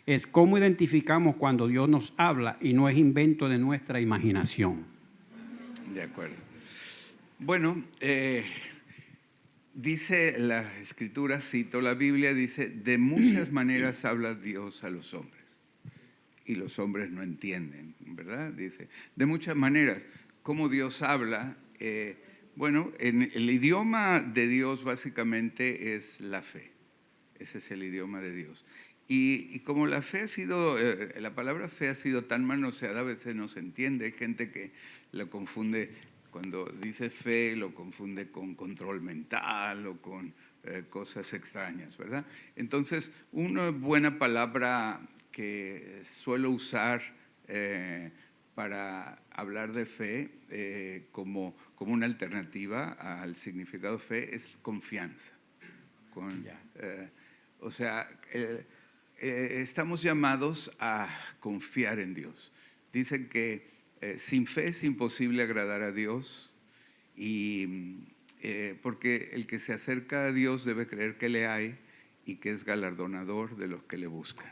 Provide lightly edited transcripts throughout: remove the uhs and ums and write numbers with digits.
es cómo identificamos cuando Dios nos habla y no es invento de nuestra imaginación. De acuerdo. Bueno, dice la Escritura, cito la Biblia, dice, de muchas maneras habla Dios a los hombres y los hombres no entienden, ¿verdad? Dice, de muchas maneras. ¿Cómo Dios habla? Bueno, en el idioma de Dios básicamente es la fe. Ese es el idioma de Dios. Y como la fe ha sido, la palabra fe ha sido tan manoseada, a veces no se entiende. Hay gente que lo confunde, cuando dice fe, lo confunde con control mental o con cosas extrañas, ¿verdad? Entonces, una buena palabra que suelo usar para hablar de fe como una alternativa al significado de fe es confianza. O sea, estamos llamados a confiar en Dios. Dicen que sin fe es imposible agradar a Dios, porque el que se acerca a Dios debe creer que le hay y que es galardonador de los que le buscan,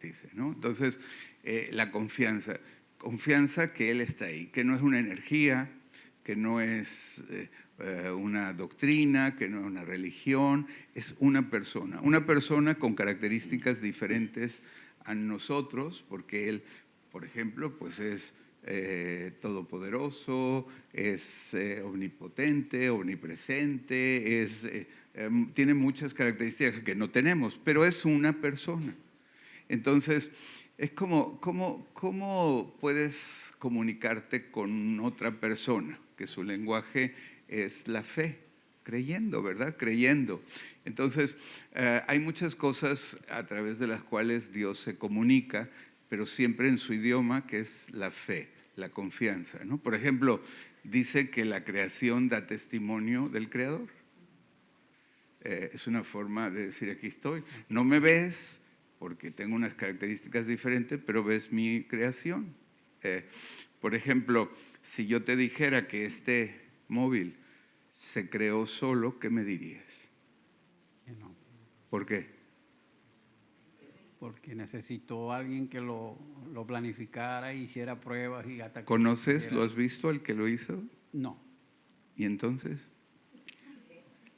dice, ¿no? Entonces, la confianza que Él está ahí, que no es una energía, que no es una doctrina, que no es una religión, es una persona con características diferentes a nosotros, porque Él, por ejemplo, pues es todopoderoso, es omnipotente, omnipresente, tiene muchas características que no tenemos, pero es una persona. Entonces, es ¿cómo puedes comunicarte con otra persona? Que su lenguaje es la fe, creyendo, ¿verdad? Creyendo. Entonces, hay muchas cosas a través de las cuales Dios se comunica, pero siempre en su idioma, que es la fe, la confianza, ¿no? Por ejemplo, dice que la creación da testimonio del Creador. Es una forma de decir, aquí estoy. No me ves porque tengo unas características diferentes, pero ves mi creación. Por ejemplo, si yo te dijera que este móvil se creó solo, ¿qué me dirías? No. ¿Por qué? Porque necesitó a alguien que lo planificara, hiciera pruebas y hasta que... ¿Conoces, lo has visto al que lo hizo? No. ¿Y entonces?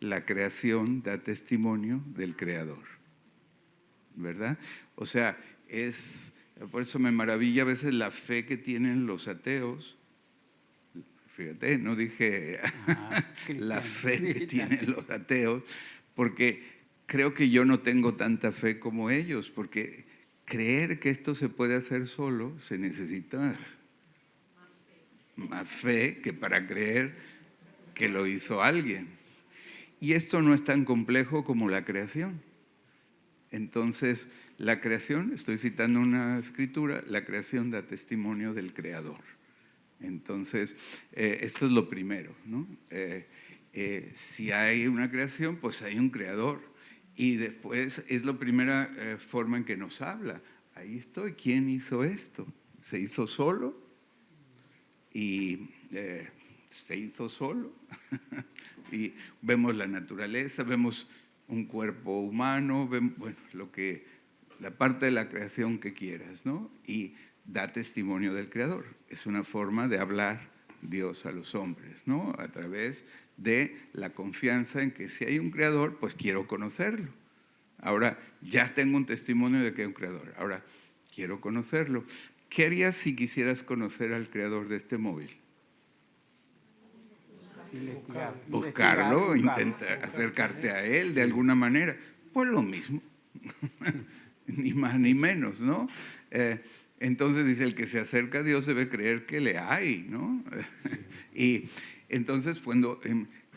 La creación da testimonio del Creador, ¿verdad? O sea, por eso me maravilla a veces la fe que tienen los ateos. Fíjate, no dije la fe que tienen los ateos, porque creo que yo no tengo tanta fe como ellos, porque creer que esto se puede hacer solo se necesita más fe que para creer que lo hizo alguien. Y esto no es tan complejo como la creación. Entonces, la creación, estoy citando una escritura, la creación da testimonio del Creador. Entonces, esto es lo primero, ¿no? Si hay una creación, pues hay un creador. Y después es la primera forma en que nos habla. Ahí estoy, ¿quién hizo esto? ¿Se hizo solo? Y se hizo solo. Y vemos la naturaleza, vemos un cuerpo humano, vemos, bueno, la parte de la creación que quieras, ¿no? Y da testimonio del Creador. Es una forma de hablar Dios a los hombres, ¿no? A través de la confianza en que si hay un Creador, pues quiero conocerlo. Ahora, ya tengo un testimonio de que hay un Creador. Ahora, quiero conocerlo. ¿Qué harías si quisieras conocer al Creador de este móvil? Buscarlo, intentar acercarte a Él de alguna manera. Pues lo mismo. Ni más ni menos, ¿no? Entonces dice, el que se acerca a Dios debe creer que le hay, ¿no? Y entonces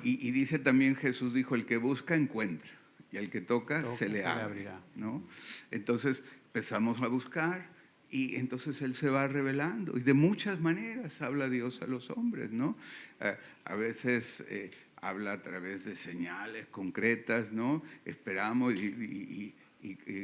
y dice también Jesús dijo, el que busca encuentra y al que toca se le abrirá, ¿no? Entonces empezamos a buscar y entonces Él se va revelando y de muchas maneras habla Dios a los hombres, ¿no? A veces habla a través de señales concretas, ¿no? Esperamos y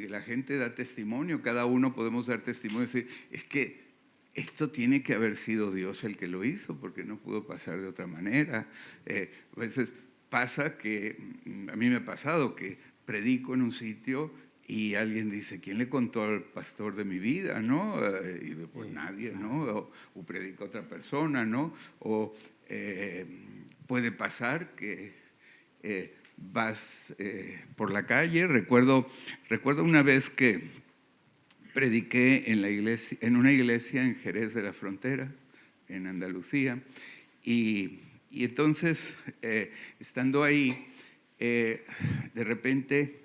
la gente da testimonio, cada uno podemos dar testimonio y decir, es que esto tiene que haber sido Dios el que lo hizo, porque no pudo pasar de otra manera. A veces pasa que, a mí me ha pasado que predico en un sitio Y alguien dice, ¿quién le contó al pastor de mi vida? ¿No? Y pues nadie, ¿no? O predica otra persona, ¿no? O puede pasar que vas por la calle. Recuerdo una vez que prediqué en una iglesia en Jerez de la Frontera, en Andalucía, y entonces, estando ahí, de repente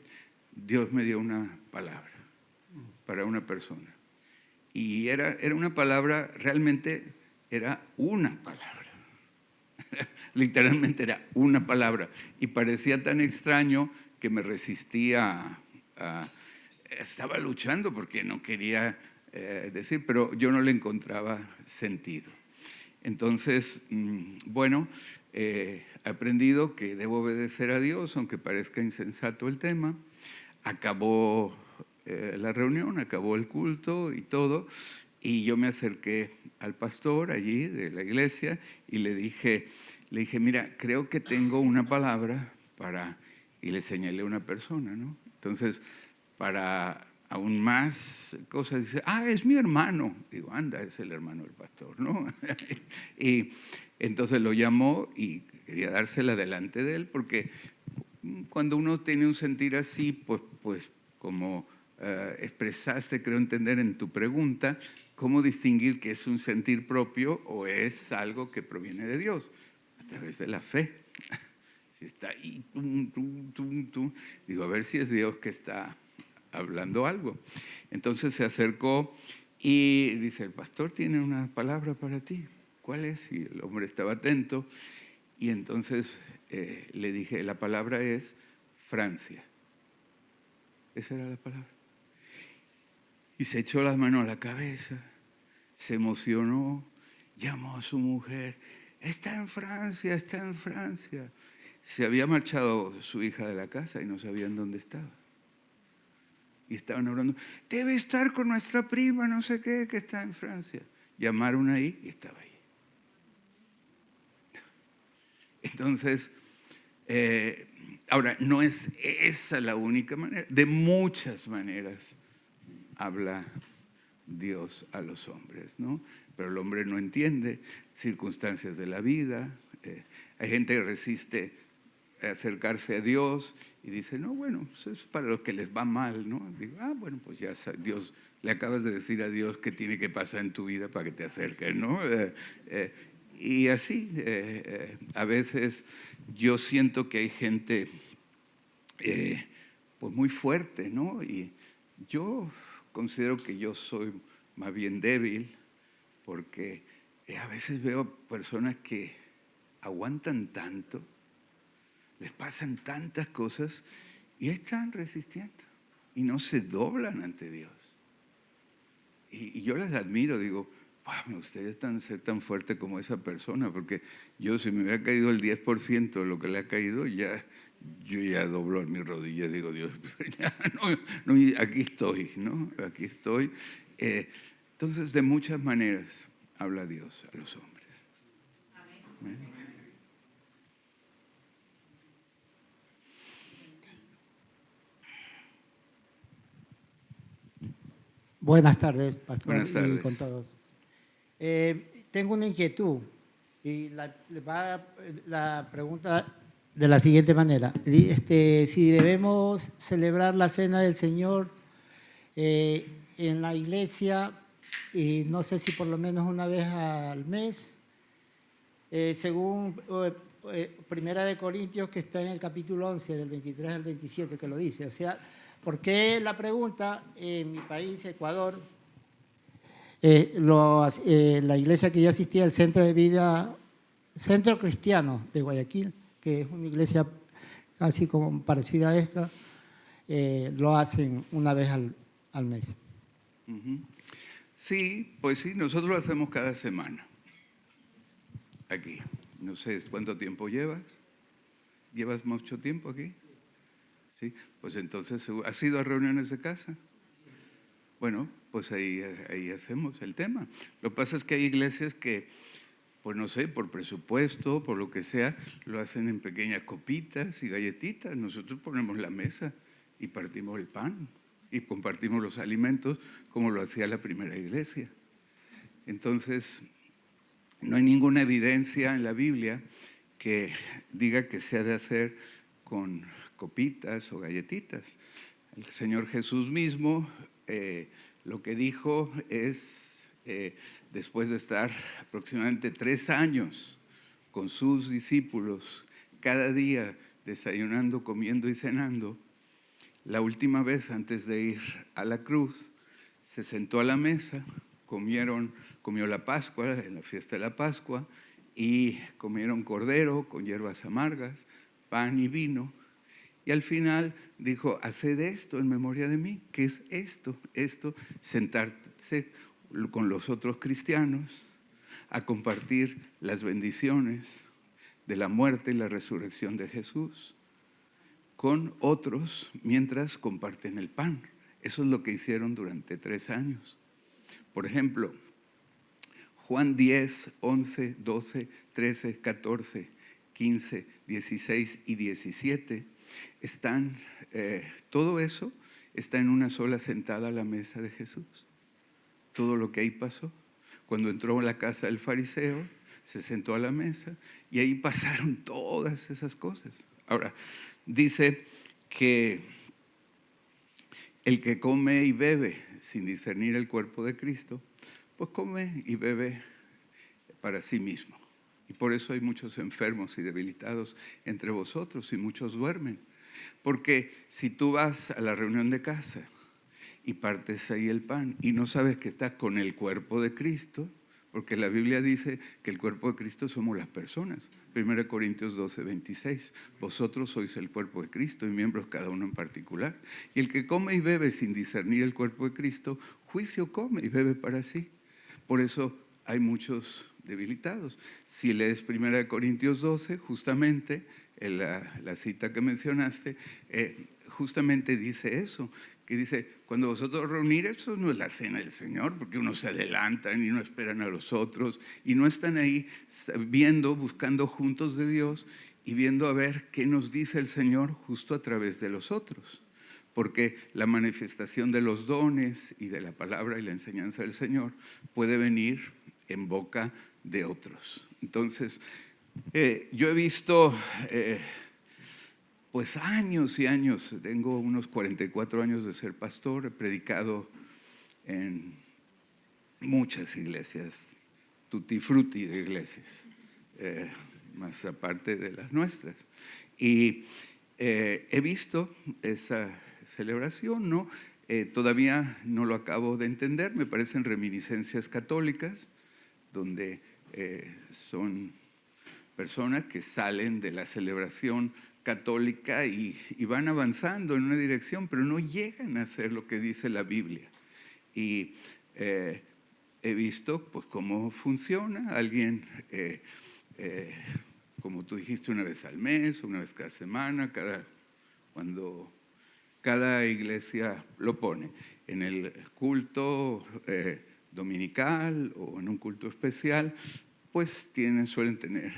Dios me dio una palabra para una persona. Y era una palabra, realmente era una palabra. Literalmente era una palabra. Y parecía tan extraño que me resistía estaba luchando porque no quería decir, pero yo no le encontraba sentido. Entonces, bueno, he aprendido que debo obedecer a Dios, aunque parezca insensato el tema. Acabó la reunión, acabó el culto y todo, y yo me acerqué al pastor allí de la iglesia y le dije, mira, creo que tengo una palabra para, y le señalé a una persona, ¿no? Entonces, para aún más cosas, dice, es mi hermano. Digo, anda, es el hermano del pastor, ¿no? Y entonces lo llamó y quería dársela delante de él, porque cuando uno tiene un sentir así, pues como expresaste, creo entender en tu pregunta, ¿cómo distinguir que es un sentir propio o es algo que proviene de Dios? A través de la fe. Si está ahí, digo, a ver si es Dios que está hablando algo. Entonces se acercó y dice, el pastor tiene una palabra para ti. ¿Cuál es? Y el hombre estaba atento. Y entonces le dije, la palabra es Francia. Esa era la palabra. Y se echó las manos a la cabeza, se emocionó, llamó a su mujer, está en Francia, está en Francia. Se había marchado su hija de la casa y no sabían dónde estaba. Y estaban hablando, debe estar con nuestra prima, no sé qué, que está en Francia. Llamaron ahí y estaba ahí. Entonces, ahora, no es esa la única manera. De muchas maneras habla Dios a los hombres, ¿no? Pero el hombre no entiende circunstancias de la vida. Hay gente que resiste acercarse a Dios y dice, no, bueno, eso es para los que les va mal, ¿no? Digo, bueno, pues ya Dios, le acabas de decir a Dios qué tiene que pasar en tu vida para que te acerques, ¿no? Y así, a veces yo siento que hay gente pues muy fuerte, ¿no? Y yo considero que yo soy más bien débil porque a veces veo personas que aguantan tanto, les pasan tantas cosas y están resistiendo y no se doblan ante Dios. Y yo les admiro, digo, me gustaría ser tan fuerte como esa persona, porque yo, si me hubiera caído el 10% de lo que le ha caído, yo ya doblo en mis rodillas, digo, Dios, ya, no, aquí estoy, ¿no? Aquí estoy. Entonces, de muchas maneras habla Dios a los hombres. Amén. Buenas tardes, pastor. Buenas tardes. Y con todos. Tengo una inquietud y la pregunta de la siguiente manera. Si debemos celebrar la Cena del Señor en la iglesia, y no sé si por lo menos una vez al mes, según Primera de Corintios, que está en el capítulo 11, del 23 al 27, que lo dice. O sea, ¿por qué la pregunta? En mi país, Ecuador, la iglesia que yo asistía, el Centro de Vida, Centro Cristiano de Guayaquil, que es una iglesia así como parecida a esta, lo hacen una vez al mes. Sí, pues sí, nosotros lo hacemos cada semana. Aquí. No sé cuánto tiempo llevas. ¿Llevas mucho tiempo aquí? Sí. Pues entonces, ¿has ido a reuniones de casa? Bueno, pues ahí hacemos el tema. Lo que pasa es que hay iglesias que, pues no sé, por presupuesto, por lo que sea, lo hacen en pequeñas copitas y galletitas. Nosotros ponemos la mesa y partimos el pan. y compartimos los alimentos como lo hacía la primera iglesia. Entonces, no hay ninguna evidencia en la Biblia que diga que se ha de hacer con copitas o galletitas. El Señor Jesús mismo lo que dijo es, después de estar aproximadamente 3 años con sus discípulos, cada día desayunando, comiendo y cenando, la última vez antes de ir a la cruz, se sentó a la mesa, comió la Pascua, en la fiesta de la Pascua, y comieron cordero con hierbas amargas, pan y vino. Y al final dijo, haced esto en memoria de mí. ¿Qué es esto? Sentarse con los otros cristianos a compartir las bendiciones de la muerte y la resurrección de Jesús con otros mientras comparten el pan. Eso es lo que hicieron durante 3 años. Por ejemplo, Juan 10, 11, 12, 13, 14, 15, 16 y 17 todo eso está en una sola sentada a la mesa de Jesús. Todo lo que ahí pasó. Cuando entró a la casa del fariseo, se sentó a la mesa y ahí pasaron todas esas cosas. Ahora, dice que el que come y bebe sin discernir el cuerpo de Cristo, pues come y bebe para sí mismo. Y por eso hay muchos enfermos y debilitados entre vosotros y muchos duermen. Porque si tú vas a la reunión de casa y partes ahí el pan y no sabes que estás con el cuerpo de Cristo, porque la Biblia dice que el cuerpo de Cristo somos las personas. 1 Corintios 12, 26. Vosotros sois el cuerpo de Cristo y miembros cada uno en particular. Y el que come y bebe sin discernir el cuerpo de Cristo, juicio come y bebe para sí. Por eso hay muchos debilitados. Si lees 1 Corintios 12, justamente la cita que mencionaste, justamente dice eso, que dice, cuando vosotros reunir, eso no es la cena del Señor, porque unos se adelantan y no esperan a los otros y no están ahí buscando juntos de Dios y viendo a ver qué nos dice el Señor justo a través de los otros. Porque la manifestación de los dones y de la palabra y la enseñanza del Señor puede venir en boca de otros. Entonces, yo he visto pues años y años, tengo unos 44 años de ser pastor, he predicado en muchas iglesias, tutti frutti de iglesias, más aparte de las nuestras. Y he visto esa celebración, ¿no? Todavía no lo acabo de entender, me parecen reminiscencias católicas, donde son personas que salen de la celebración católica y van avanzando en una dirección, pero no llegan a hacer lo que dice la Biblia. Y he visto pues cómo funciona. Alguien, como tú dijiste, una vez al mes, una vez cada semana, cuando cada iglesia lo pone, en el culto dominical o en un culto especial, pues suelen tener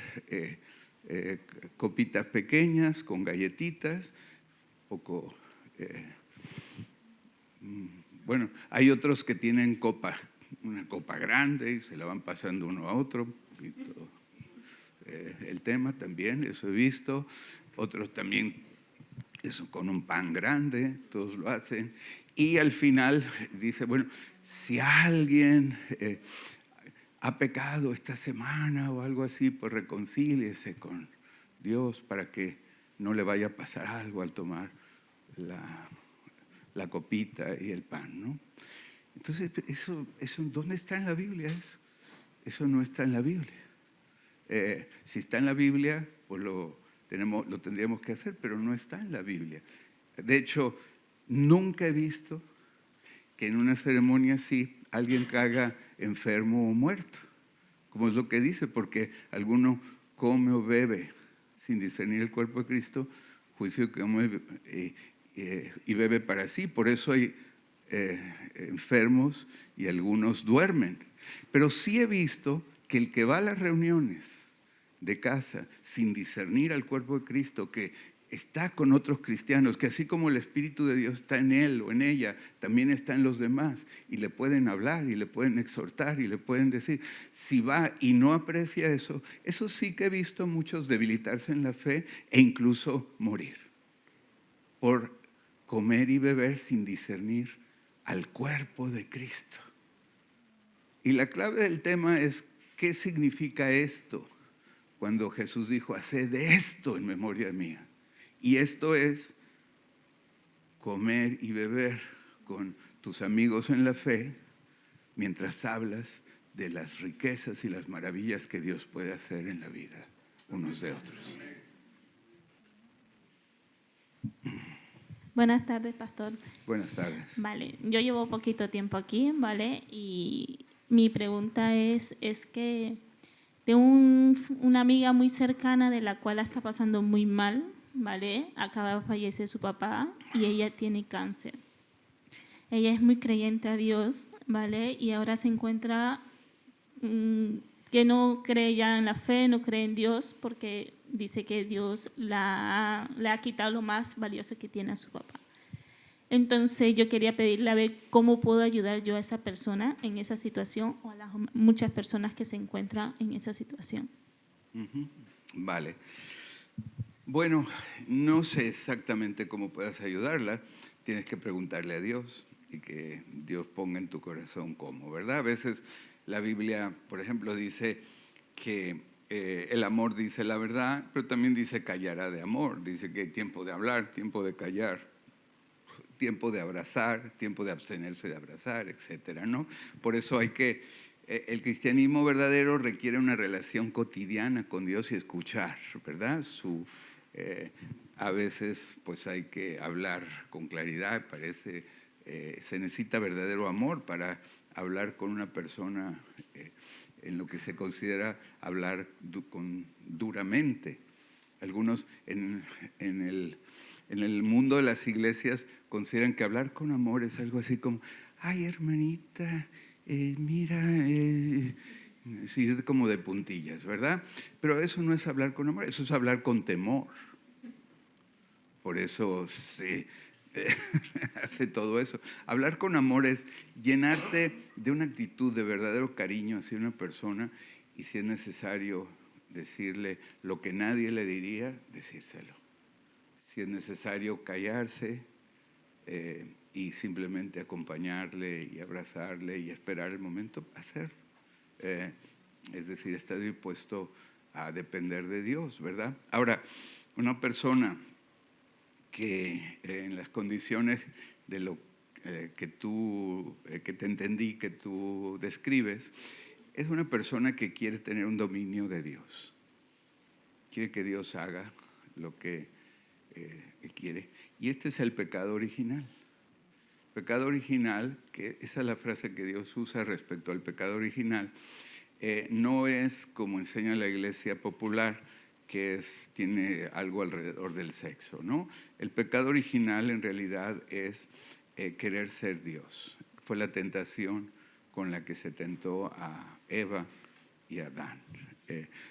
copitas pequeñas con galletitas, bueno, hay otros que tienen una copa grande y se la van pasando uno a otro, y todo, el tema también, eso he visto. Otros también, eso con un pan grande, todos lo hacen. Y al final dice, bueno, si alguien ha pecado esta semana o algo así, pues reconcíliese con Dios para que no le vaya a pasar algo al tomar la copita y el pan, ¿no? Entonces, eso ¿dónde está en la Biblia eso? Eso no está en la Biblia. Si está en la Biblia, pues lo tendríamos que hacer, pero no está en la Biblia. De hecho, nunca he visto que en una ceremonia así alguien caiga enfermo o muerto, como es lo que dice, porque alguno come o bebe sin discernir el cuerpo de Cristo, juicio que come y bebe para sí. Por eso hay enfermos y algunos duermen. Pero sí he visto que el que va a las reuniones de casa sin discernir al cuerpo de Cristo, que está con otros cristianos, que así como el Espíritu de Dios está en él o en ella, también está en los demás, y le pueden hablar y le pueden exhortar y le pueden decir. Si va y no aprecia eso, eso sí que he visto a muchos debilitarse en la fe e incluso morir por comer y beber sin discernir al cuerpo de Cristo. Y la clave del tema es, ¿qué significa esto? Cuando Jesús dijo, haced esto en memoria mía. Y esto es comer y beber con tus amigos en la fe mientras hablas de las riquezas y las maravillas que Dios puede hacer en la vida unos de otros. Buenas tardes, pastor. Buenas tardes. Vale, yo llevo poquito tiempo aquí, ¿vale? Y mi pregunta es que de una amiga muy cercana de la cual está pasando muy mal, ¿vale? Acaba de fallecer su papá y ella tiene cáncer. Ella es muy creyente a Dios, ¿vale? Y ahora se encuentra que no cree ya en la fe, no cree en Dios, porque dice que Dios le ha quitado lo más valioso que tiene a su papá. Entonces yo quería pedirle a ver cómo puedo ayudar yo a esa persona en esa situación o a las muchas personas que se encuentran en esa situación. Vale. Bueno, no sé exactamente cómo puedas ayudarla. Tienes que preguntarle a Dios y que Dios ponga en tu corazón cómo, ¿verdad? A veces la Biblia, por ejemplo, dice que el amor dice la verdad, pero también dice callará de amor. Dice que hay tiempo de hablar, tiempo de callar, tiempo de abrazar, tiempo de abstenerse de abrazar, etcétera, ¿no? Por eso hay que, el cristianismo verdadero requiere una relación cotidiana con Dios y escuchar, ¿verdad? A veces pues hay que hablar con claridad, se necesita verdadero amor para hablar con una persona en lo que se considera hablar duramente. Algunos en el mundo de las iglesias consideran que hablar con amor es algo así como, ay hermanita, mira, sí, como de puntillas, ¿verdad? Pero eso no es hablar con amor, eso es hablar con temor. Por eso se hace todo eso. Hablar con amor es llenarte de una actitud de verdadero cariño hacia una persona y si es necesario decirle lo que nadie le diría, decírselo. Si es necesario callarse y simplemente acompañarle y abrazarle y esperar el momento, hacerlo. Es decir, estar dispuesto a depender de Dios, ¿verdad? Ahora, una persona que en las condiciones de lo que te entendí, que tú describes, es una persona que quiere tener un dominio de Dios. Quiere que Dios haga lo que Él quiere. Y este es el pecado original. Pecado original, que esa es la frase que Dios usa respecto al pecado original, no es como enseña la iglesia popular, que tiene algo alrededor del sexo, ¿no? El pecado original en realidad es querer ser Dios. Fue la tentación con la que se tentó a Eva y a Adán.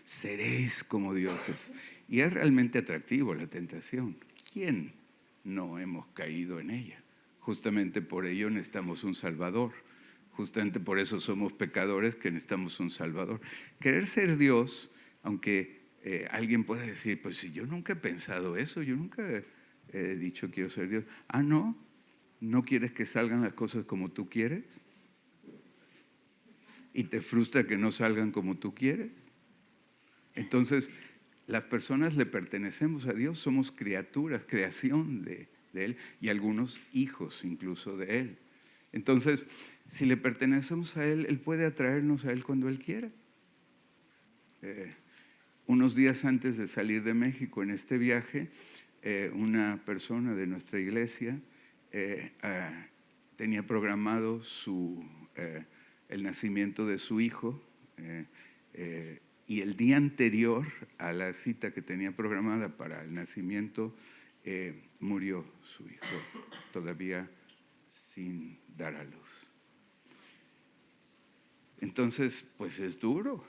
Seréis como dioses. Y es realmente atractivo la tentación. ¿Quién no hemos caído en ella? Justamente por ello necesitamos un Salvador. Justamente por eso somos pecadores que necesitamos un Salvador. Querer ser Dios, aunque alguien puede decir, pues si yo nunca he pensado eso, yo nunca he dicho quiero ser Dios. Ah, ¿no? ¿No quieres que salgan las cosas como tú quieres? ¿Y te frustra que no salgan como tú quieres? Entonces, las personas le pertenecemos a Dios, somos criaturas, creación de Él y algunos hijos incluso de Él. Entonces, si le pertenecemos a Él, Él puede atraernos a Él cuando Él quiera. Unos días antes de salir de México en este viaje, una persona de nuestra iglesia tenía programado el nacimiento de su hijo y el día anterior a la cita que tenía programada para el nacimiento murió su hijo, todavía sin dar a luz. Entonces, pues es duro.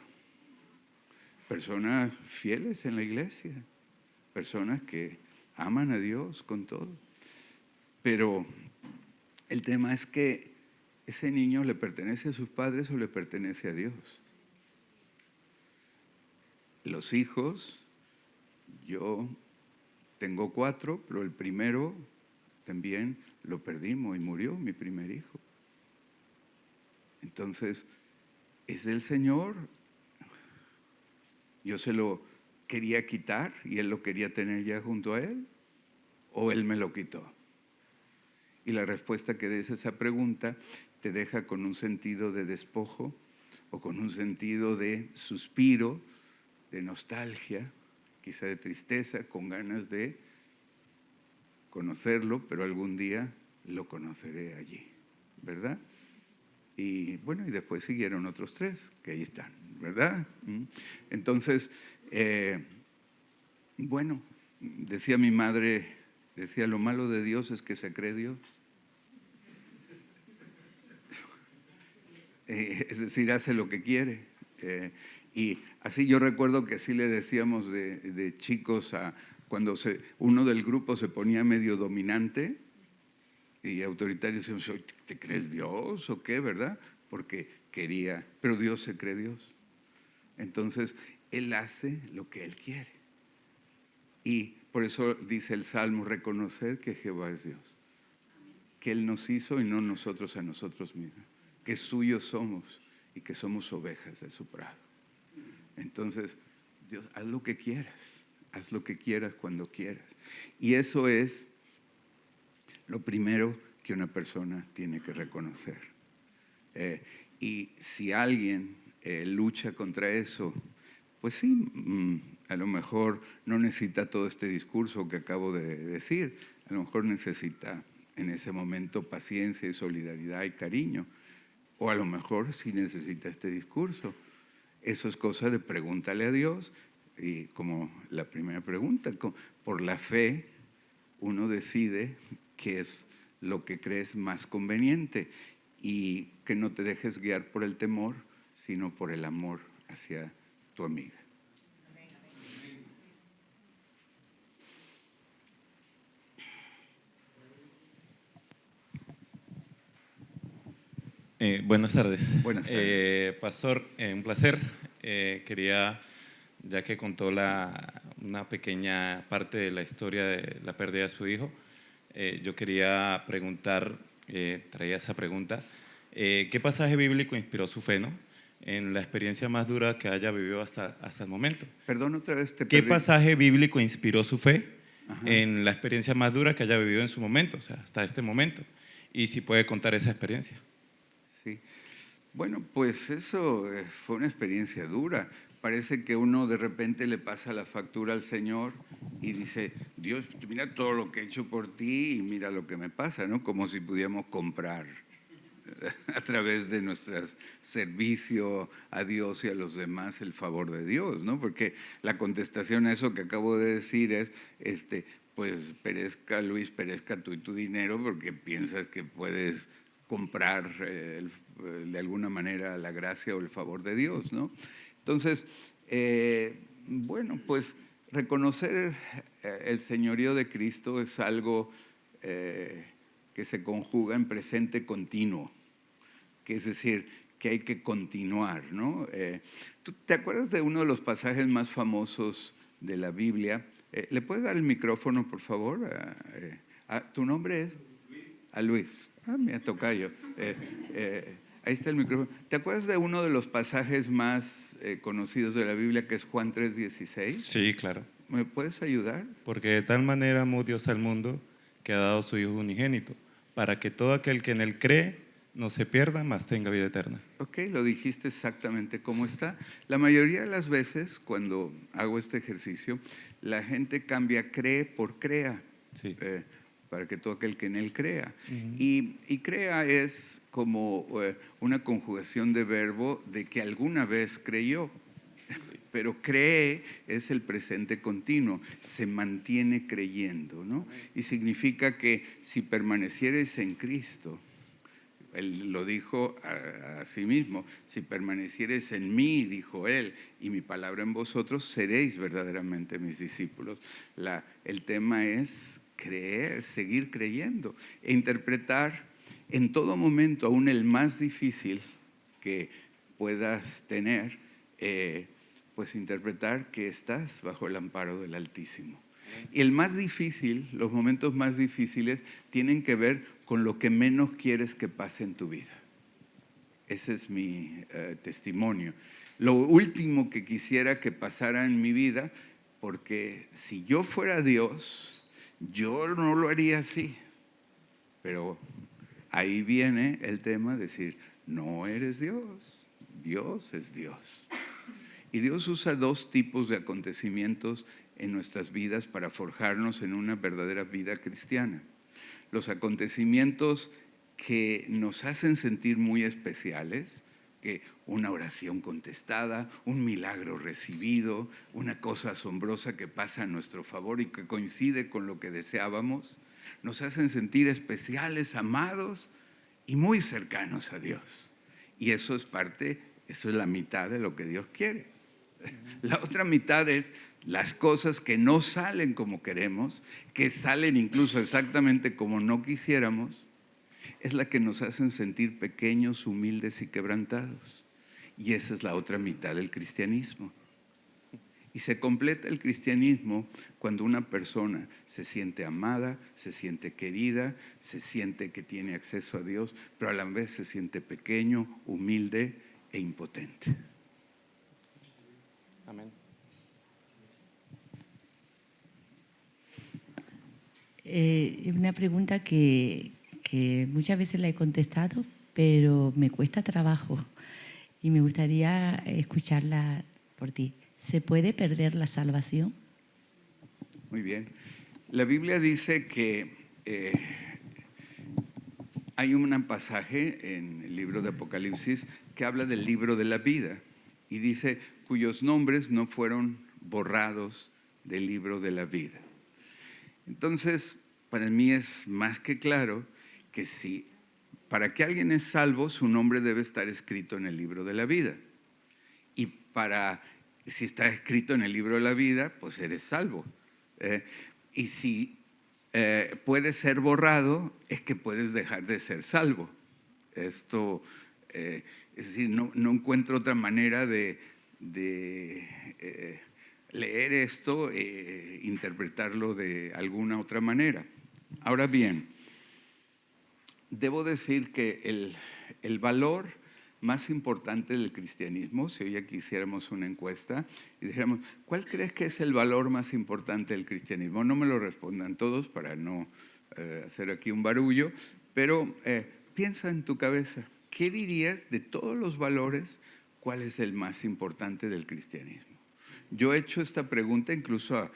Personas fieles en la iglesia, personas que aman a Dios con todo. Pero el tema es que ese niño le pertenece a sus padres o le pertenece a Dios. Los hijos, yo tengo 4, pero el primero también lo perdimos y murió, mi primer hijo. Entonces, es del Señor. Yo se lo quería quitar y Él lo quería tener ya junto a Él, o Él me lo quitó. Y la respuesta que des a esa pregunta te deja con un sentido de despojo o con un sentido de suspiro, de nostalgia, quizá de tristeza, con ganas de conocerlo, pero algún día lo conoceré allí, ¿verdad? Y bueno, y después siguieron otros 3, que ahí están, ¿verdad? Entonces, bueno, decía mi madre, decía, lo malo de Dios es que se cree Dios. Es decir, hace lo que quiere. Y así yo recuerdo que así le decíamos de chicos cuando uno del grupo se ponía medio dominante y autoritario, decíamos, ¿te crees Dios o qué, verdad? Porque quería, pero Dios se cree Dios. Entonces, Él hace lo que Él quiere. Y por eso dice el Salmo, reconocer que Jehová es Dios, que Él nos hizo y no nosotros a nosotros mismos, que suyos somos y que somos ovejas de su prado. Entonces, Dios, haz lo que quieras cuando quieras. Y eso es lo primero que una persona tiene que reconocer. Y si alguien lucha contra eso, pues sí, a lo mejor no necesita todo este discurso que acabo de decir, a lo mejor necesita en ese momento paciencia y solidaridad y cariño, o a lo mejor sí necesita este discurso. Eso es cosa de pregúntale a Dios, y como la primera pregunta, por la fe uno decide qué es lo que crees más conveniente y que no te dejes guiar por el temor, sino por el amor hacia tu amiga. Buenas tardes. Buenas tardes. Pastor, un placer. Quería, ya que contó una pequeña parte de la historia de la pérdida de su hijo, yo quería preguntar, traía esa pregunta, ¿qué pasaje bíblico inspiró su fe, no? En la experiencia más dura que haya vivido hasta el momento? Perdón, otra vez te ¿Qué perdí. pasaje bíblico inspiró su fe Ajá. en la experiencia más dura que haya vivido en su momento, o sea, hasta este momento? Y si puede contar esa experiencia. Sí. Bueno, pues eso fue una experiencia dura. Parece que uno de repente le pasa la factura al Señor y dice, Dios, mira todo lo que he hecho por ti y mira lo que me pasa, ¿no? Como si pudiéramos comprar a través de nuestro servicio a Dios y a los demás el favor de Dios, ¿no? Porque la contestación a eso que acabo de decir es, pues perezca Luis, perezca tú y tu dinero porque piensas que puedes comprar de alguna manera la gracia o el favor de Dios, ¿no? Entonces, bueno, pues reconocer el señorío de Cristo es algo que se conjuga en presente continuo, que es decir, que hay que continuar, ¿no? ¿Tú te acuerdas de uno de los pasajes más famosos de la Biblia? ¿Le puedes dar el micrófono, por favor? ¿Tu nombre es? A Luis. Me tocayo. Ahí está el micrófono. ¿Te acuerdas de uno de los pasajes más conocidos de la Biblia, que es Juan 3:16? Sí, claro. ¿Me puedes ayudar? Porque de tal manera amó Dios al mundo que ha dado su Hijo unigénito, para que todo aquel que en Él cree no se pierda, mas tenga vida eterna. Ok, lo dijiste exactamente como está. La mayoría de las veces, cuando hago este ejercicio, la gente cambia cree por crea. Sí. Para que todo aquel que en Él crea. Y crea es como una conjugación de verbo de que alguna vez creyó. Pero cree es el presente continuo, se mantiene creyendo, ¿no? Y significa que si permanecieres en Cristo, Él lo dijo a sí mismo, si permaneciereis en mí, dijo Él, y mi palabra en vosotros, seréis verdaderamente mis discípulos. El tema es creer, seguir creyendo e interpretar en todo momento, aún el más difícil que puedas tener, pues interpretar que estás bajo el amparo del Altísimo. Y el más difícil, los momentos más difíciles tienen que ver con lo que menos quieres que pase en tu vida. Ese es mi testimonio. Lo último que quisiera que pasara en mi vida, porque si yo fuera Dios, yo no lo haría así. Pero ahí viene el tema de decir, no eres Dios, Dios es Dios. Y Dios usa dos tipos de acontecimientos en nuestras vidas para forjarnos en una verdadera vida cristiana. Los acontecimientos que nos hacen sentir muy especiales, que una oración contestada, un milagro recibido, una cosa asombrosa que pasa a nuestro favor y que coincide con lo que deseábamos, nos hacen sentir especiales, amados y muy cercanos a Dios. Y eso es la mitad de lo que Dios quiere. La otra mitad es las cosas que no salen como queremos, que salen incluso exactamente como no quisiéramos, es la que nos hacen sentir pequeños, humildes y quebrantados. Y esa es la otra mitad del cristianismo. Y se completa el cristianismo cuando una persona se siente amada, se siente querida, se siente que tiene acceso a Dios, pero a la vez se siente pequeño, humilde e impotente. Amén. Una pregunta que muchas veces la he contestado, pero me cuesta trabajo y me gustaría escucharla por ti. ¿Se puede perder la salvación? Muy bien. La Biblia dice que hay un pasaje en el libro de Apocalipsis que habla del libro de la vida y dice cuyos nombres no fueron borrados del libro de la vida. Entonces, para mí es más que claro que para que alguien es salvo, su nombre debe estar escrito en el libro de la vida. Y si está escrito en el libro de la vida, pues eres salvo. Y si puede ser borrado, es que puedes dejar de ser salvo. Esto, es decir, no encuentro otra manera de leer esto, interpretarlo de alguna otra manera. Ahora bien, debo decir que el valor más importante del cristianismo, si hoy ya hiciéramos una encuesta y dijéramos, ¿cuál crees que es el valor más importante del cristianismo? No me lo respondan todos para no hacer aquí un barullo, pero piensa en tu cabeza, ¿qué dirías de todos los valores? ¿Cuál es el más importante del cristianismo? Yo he hecho esta pregunta incluso a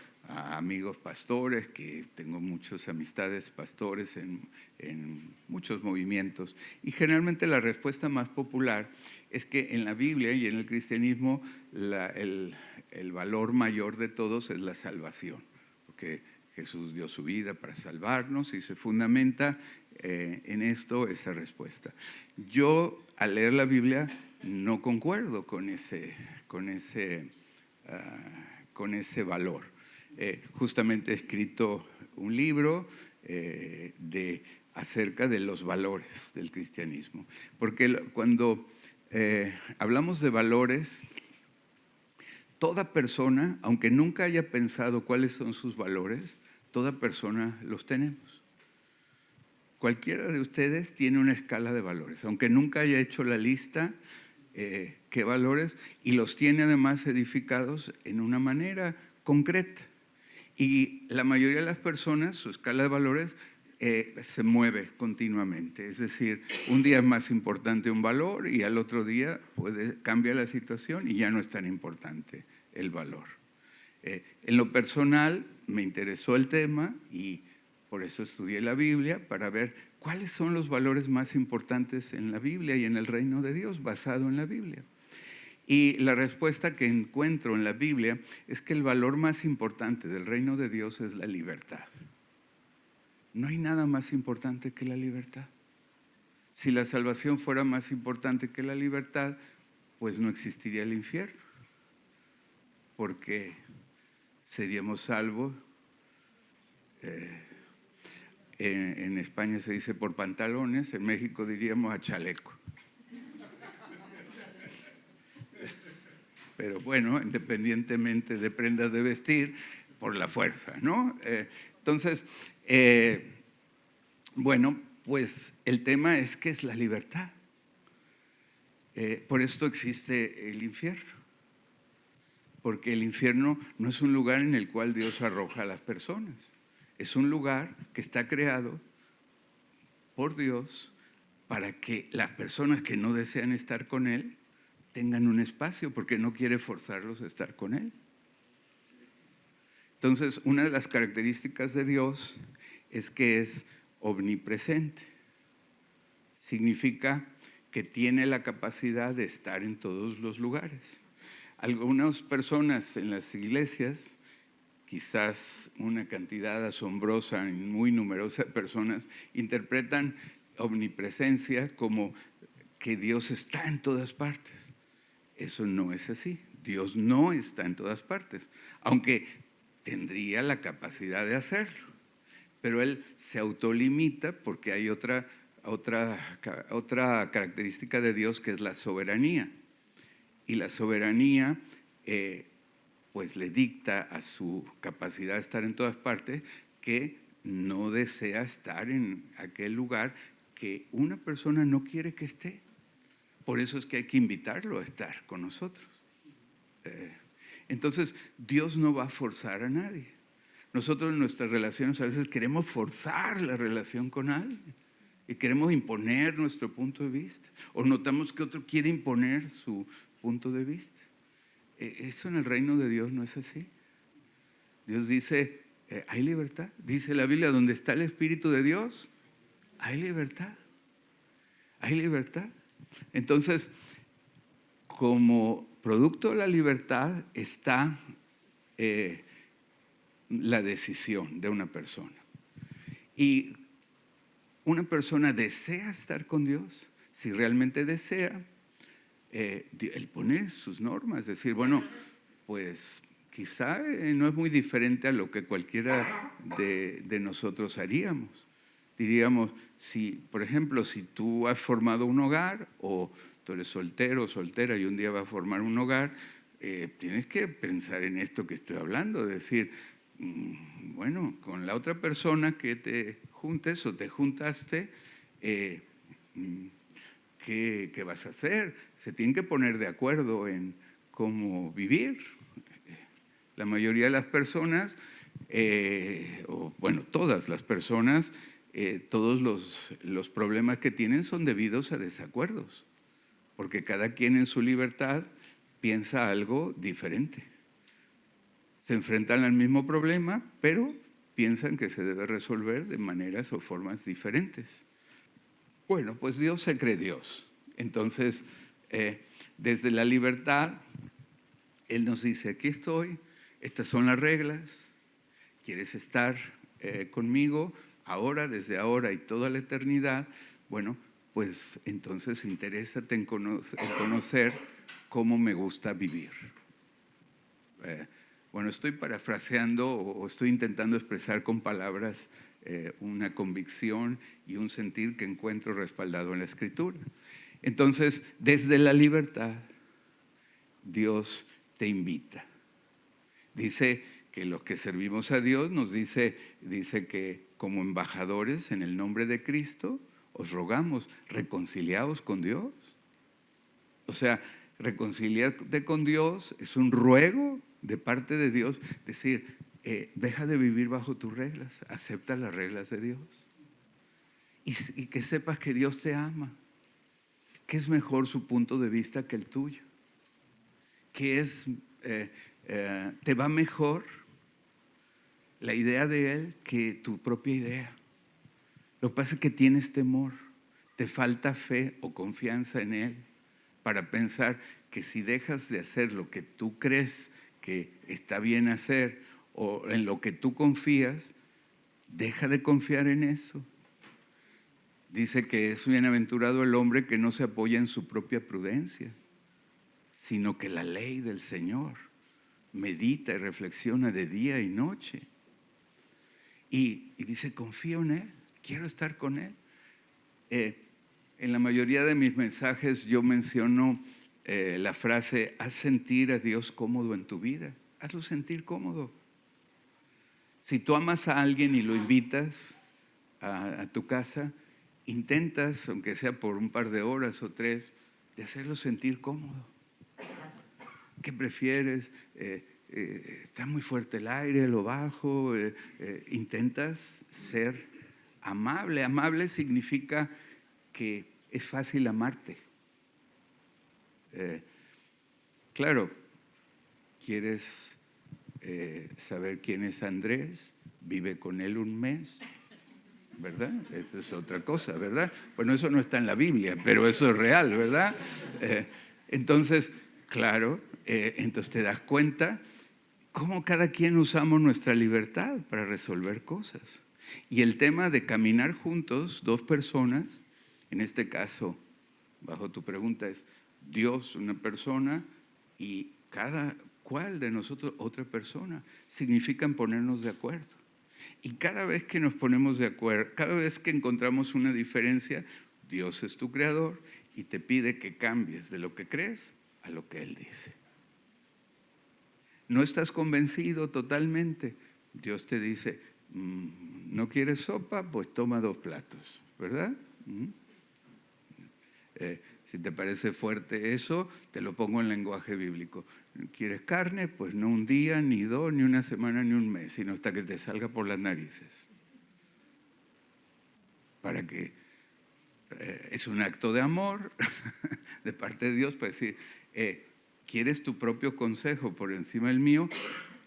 amigos pastores, que tengo muchas amistades pastores en muchos movimientos, y generalmente la respuesta más popular es que en la Biblia y en el cristianismo el valor mayor de todos es la salvación, porque Jesús dio su vida para salvarnos y se fundamenta en esto esa respuesta. Yo al leer la Biblia no concuerdo con ese valor. Justamente he escrito un libro acerca de los valores del cristianismo. Porque cuando hablamos de valores, toda persona, aunque nunca haya pensado cuáles son sus valores, toda persona los tenemos. Cualquiera de ustedes tiene una escala de valores, aunque nunca haya hecho la lista, qué valores, y los tiene además edificados en una manera concreta. Y la mayoría de las personas, su escala de valores se mueve continuamente. Es decir, un día es más importante un valor y al otro día cambia la situación y ya no es tan importante el valor. En lo personal me interesó el tema y por eso estudié la Biblia, para ver cuáles son los valores más importantes en la Biblia y en el reino de Dios basado en la Biblia. Y la respuesta que encuentro en la Biblia es que el valor más importante del reino de Dios es la libertad. No hay nada más importante que la libertad. Si la salvación fuera más importante que la libertad, pues no existiría el infierno, porque seríamos salvos. En España se dice por pantalones, en México diríamos a chaleco. Pero bueno, independientemente de prendas de vestir, por la fuerza, ¿no? Entonces, bueno, pues el tema es ¿qué es la libertad? Por esto existe el infierno, porque el infierno no es un lugar en el cual Dios arroja a las personas, es un lugar que está creado por Dios para que las personas que no desean estar con Él tengan un espacio, porque no quiere forzarlos a estar con Él. Entonces, una de las características de Dios es que es omnipresente. Significa que tiene la capacidad de estar en todos los lugares. Algunas personas en las iglesias, quizás una cantidad asombrosa y muy numerosa de personas, interpretan omnipresencia como que Dios está en todas partes. Eso no es así. Dios no está en todas partes, aunque tendría la capacidad de hacerlo. Pero Él se autolimita porque hay otra característica de Dios, que es la soberanía. Y la soberanía pues le dicta a su capacidad de estar en todas partes que no desea estar en aquel lugar que una persona no quiere que esté. Por eso es que hay que invitarlo a estar con nosotros. Entonces, Dios no va a forzar a nadie. Nosotros en nuestras relaciones a veces queremos forzar la relación con alguien y queremos imponer nuestro punto de vista, o notamos que otro quiere imponer su punto de vista. Eso en el reino de Dios no es así. Dios dice, hay libertad. Dice la Biblia, donde está el Espíritu de Dios, hay libertad. Hay libertad. Entonces, como producto de la libertad está la decisión de una persona. Y una persona desea estar con Dios. Si realmente desea, Él pone sus normas. Es decir, bueno, pues quizá no es muy diferente a lo que cualquiera de nosotros haríamos. Diríamos, si, por ejemplo, si tú has formado un hogar, o tú eres soltero o soltera y un día vas a formar un hogar, tienes que pensar en esto que estoy hablando, decir, bueno, con la otra persona que te juntes o te juntaste, ¿qué vas a hacer? Se tienen que poner de acuerdo en cómo vivir. La mayoría de las personas, o bueno, todas las personas, todos los problemas que tienen son debidos a desacuerdos, porque cada quien en su libertad piensa algo diferente. Se enfrentan al mismo problema, pero piensan que se debe resolver de maneras o formas diferentes. Bueno, pues Dios se cree Dios. Entonces, desde la libertad, Él nos dice, aquí estoy, estas son las reglas, ¿quieres estar conmigo ahora, desde ahora y toda la eternidad? Bueno, pues entonces interésate en conocer cómo me gusta vivir. Bueno, estoy parafraseando o estoy intentando expresar con palabras una convicción y un sentir que encuentro respaldado en la Escritura. Entonces, desde la libertad, Dios te invita. Dice que los que servimos a Dios, nos dice que como embajadores en el nombre de Cristo, os rogamos, reconciliaos con Dios. O sea, reconciliarte con Dios es un ruego de parte de Dios, decir, deja de vivir bajo tus reglas, acepta las reglas de Dios. Y que sepas que Dios te ama, que es mejor su punto de vista que el tuyo, que te va mejor la idea de Él que tu propia idea. Lo que pasa es que tienes temor, te falta fe o confianza en Él para pensar que si dejas de hacer lo que tú crees que está bien hacer o en lo que tú confías, deja de confiar en eso. Dice que es bienaventurado el hombre que no se apoya en su propia prudencia, sino que la ley del Señor medita y reflexiona de día y noche. Y dice, confío en Él, quiero estar con Él. En la mayoría de mis mensajes yo menciono la frase, haz sentir a Dios cómodo en tu vida, hazlo sentir cómodo. Si tú amas a alguien y lo invitas a tu casa, intentas, aunque sea por un par de horas o 3, de hacerlo sentir cómodo. ¿Qué prefieres? ¿Está muy fuerte el aire? ¿Lo bajo? Intentas ser amable. Amable significa que es fácil amarte. Claro, ¿quieres saber quién es Andrés? Vive con él un mes, ¿verdad? Eso es otra cosa, ¿verdad? Bueno, eso no está en la Biblia, pero eso es real, ¿verdad? Entonces, claro, entonces te das cuenta cómo cada quien usamos nuestra libertad para resolver cosas. Y el tema de caminar juntos, 2 personas, en este caso, bajo tu pregunta, es Dios una persona y cada cual de nosotros otra persona, significan ponernos de acuerdo. Y cada vez que nos ponemos de acuerdo, cada vez que encontramos una diferencia, Dios es tu creador y te pide que cambies de lo que crees a lo que Él dice. No estás convencido totalmente, Dios te dice, ¿no quieres sopa? Pues toma 2 platos, ¿verdad? Si te parece fuerte eso, te lo pongo en lenguaje bíblico. ¿Quieres carne? Pues no un día, ni 2, ni una semana, ni un mes, sino hasta que te salga por las narices. Para que es un acto de amor de parte de Dios para decir, ¿quieres tu propio consejo por encima del mío?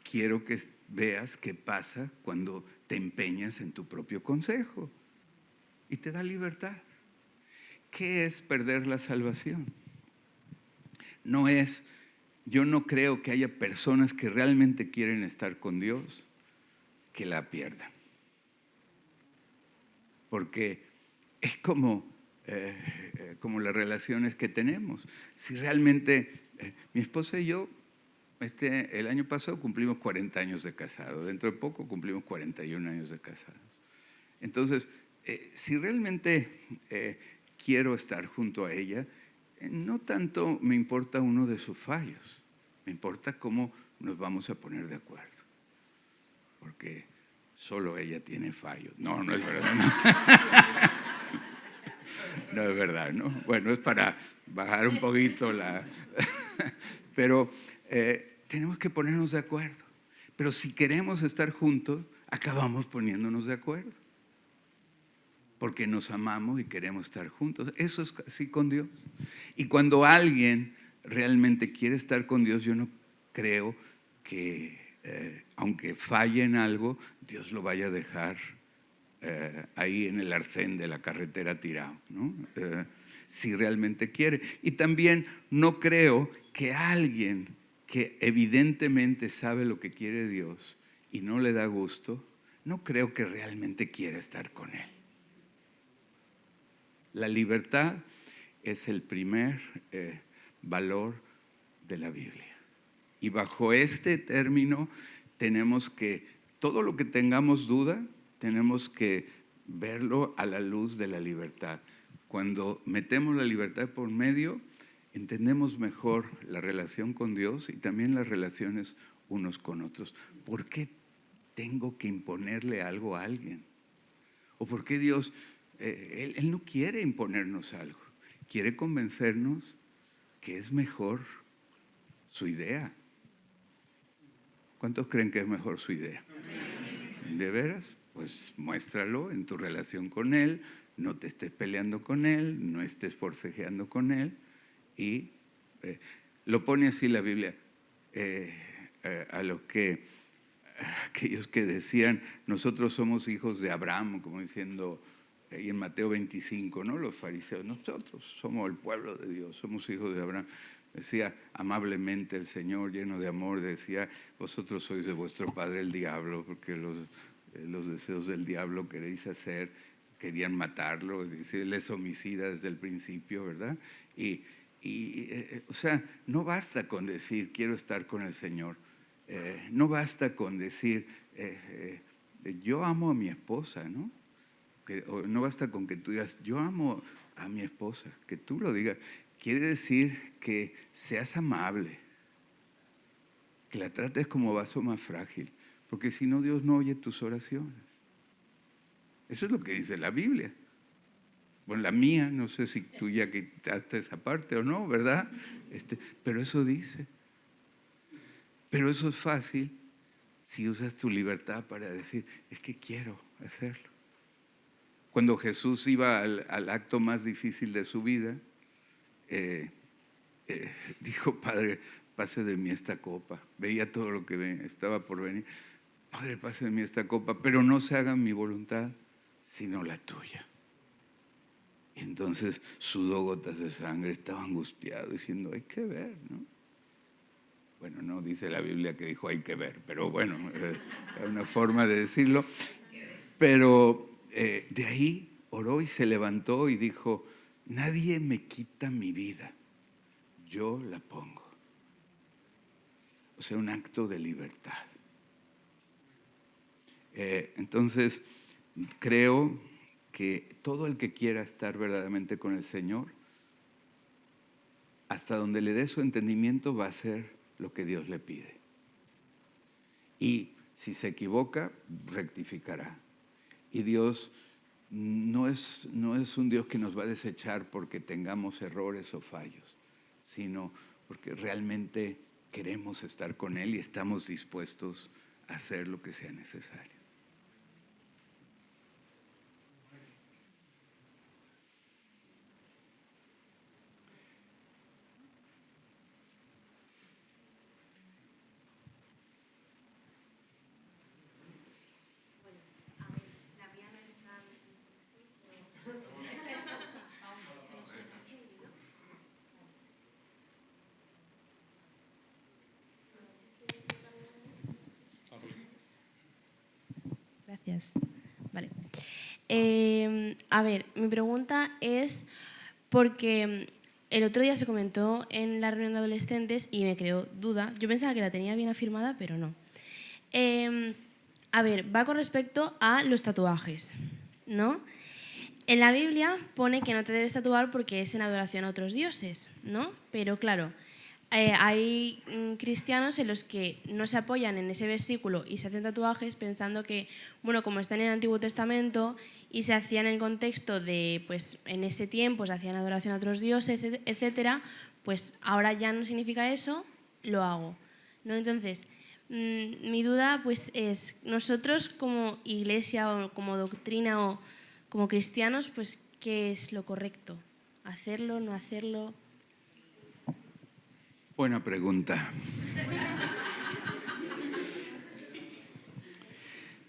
Quiero que veas qué pasa cuando te empeñas en tu propio consejo. Y te da libertad. ¿Qué es perder la salvación? Yo no creo que haya personas que realmente quieren estar con Dios que la pierdan. Porque es como las relaciones que tenemos. Si realmente, mi esposa y yo, el año pasado cumplimos 40 años de casado. Dentro de poco cumplimos 41 años de casados. Entonces, si realmente quiero estar junto a ella, no tanto me importa uno de sus fallos, me importa cómo nos vamos a poner de acuerdo. Porque solo ella tiene fallos. No es verdad. No es verdad, ¿no? Bueno, es para bajar un poquito la... Pero tenemos que ponernos de acuerdo. Pero si queremos estar juntos, acabamos poniéndonos de acuerdo. Porque nos amamos y queremos estar juntos. Eso es así con Dios. Y cuando alguien realmente quiere estar con Dios, yo no creo que, aunque falle en algo, Dios lo vaya a dejar ahí en el arcén de la carretera tirado, ¿no? Si realmente quiere. Y también no creo que alguien que evidentemente sabe lo que quiere Dios y no le da gusto, no creo que realmente quiera estar con Él. La libertad es el primer valor de la Biblia. Y bajo este término tenemos que, todo lo que tengamos duda, tenemos que verlo a la luz de la libertad. Cuando metemos la libertad por medio, entendemos mejor la relación con Dios y también las relaciones unos con otros. ¿Por qué tengo que imponerle algo a alguien? ¿O por qué Dios... Él no quiere imponernos algo, quiere convencernos que es mejor su idea. ¿Cuántos creen que es mejor su idea? ¿De veras? Pues muéstralo en tu relación con Él, no te estés peleando con Él, no estés forcejeando con Él. Y lo pone así la Biblia, aquellos que decían, nosotros somos hijos de Abraham, como diciendo... Y en Mateo 25, ¿no? Los fariseos, nosotros somos el pueblo de Dios, somos hijos de Abraham. Decía amablemente el Señor, lleno de amor, decía, vosotros sois de vuestro padre el diablo, porque los deseos del diablo queréis hacer, querían matarlo, es decir, él es homicida desde el principio, ¿verdad? O sea, no basta con decir, quiero estar con el Señor. No basta con decir, yo amo a mi esposa, ¿no? No basta con que tú digas, yo amo a mi esposa, que tú lo digas. Quiere decir que seas amable, que la trates como vaso más frágil, porque si no, Dios no oye tus oraciones. Eso es lo que dice la Biblia. Bueno, la mía, no sé si tú ya quitaste esa parte o no, ¿verdad? Pero eso dice. Pero eso es fácil si usas tu libertad para decir, es que quiero hacerlo. Cuando Jesús iba al acto más difícil de su vida, dijo, Padre, pase de mí esta copa. Veía todo lo que estaba por venir. Padre, pase de mí esta copa, pero no se haga mi voluntad, sino la tuya. Y entonces sudó gotas de sangre, estaba angustiado, diciendo, hay que ver, ¿no? Bueno, no dice la Biblia que dijo hay que ver, pero bueno, es una forma de decirlo. Pero de ahí oró y se levantó y dijo, nadie me quita mi vida, yo la pongo. O sea, un acto de libertad. Entonces, creo que todo el que quiera estar verdaderamente con el Señor, hasta donde le dé su entendimiento, va a hacer lo que Dios le pide. Y si se equivoca, rectificará. Y Dios no es un Dios que nos va a desechar porque tengamos errores o fallos, sino porque realmente queremos estar con Él y estamos dispuestos a hacer lo que sea necesario. Gracias. Vale. A ver, mi pregunta es porque el otro día se comentó en la reunión de adolescentes y me creó duda. Yo pensaba que la tenía bien afirmada, pero no. A ver, va con respecto a los tatuajes, ¿no? En la Biblia pone que no te debes tatuar porque es en adoración a otros dioses, ¿no? Pero claro, hay cristianos en los que no se apoyan en ese versículo y se hacen tatuajes pensando que, bueno, como está en el Antiguo Testamento y se hacía en el contexto de, pues en ese tiempo se hacían adoración a otros dioses, etcétera, pues ahora ya no significa eso, lo hago, ¿no? Entonces, mi duda pues es, nosotros como iglesia o como doctrina o como cristianos, pues ¿qué es lo correcto? ¿Hacerlo, no hacerlo? Buena pregunta.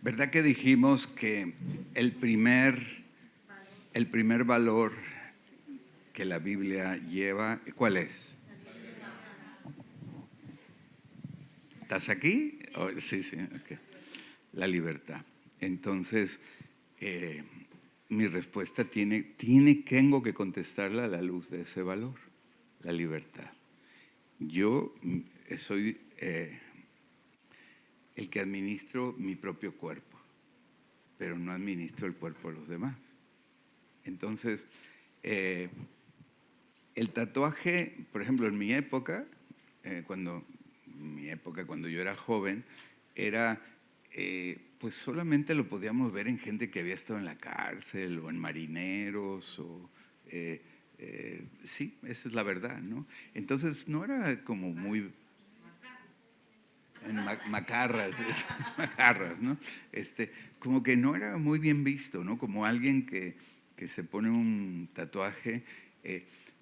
¿Verdad que dijimos que el primer valor que la Biblia lleva, ¿cuál es? ¿Estás aquí? Oh, sí, okay. La libertad. Entonces, mi respuesta tengo que contestarla a la luz de ese valor, la libertad. Yo soy el que administro mi propio cuerpo, pero no administro el cuerpo de los demás. Entonces, el tatuaje, por ejemplo, en mi época, cuando yo era joven, era pues solamente lo podíamos ver en gente que había estado en la cárcel o en marineros o sí, esa es la verdad, ¿no? Entonces no era como muy en macarras, ¿no? Como que no era muy bien visto, ¿no? Como alguien que se pone un tatuaje,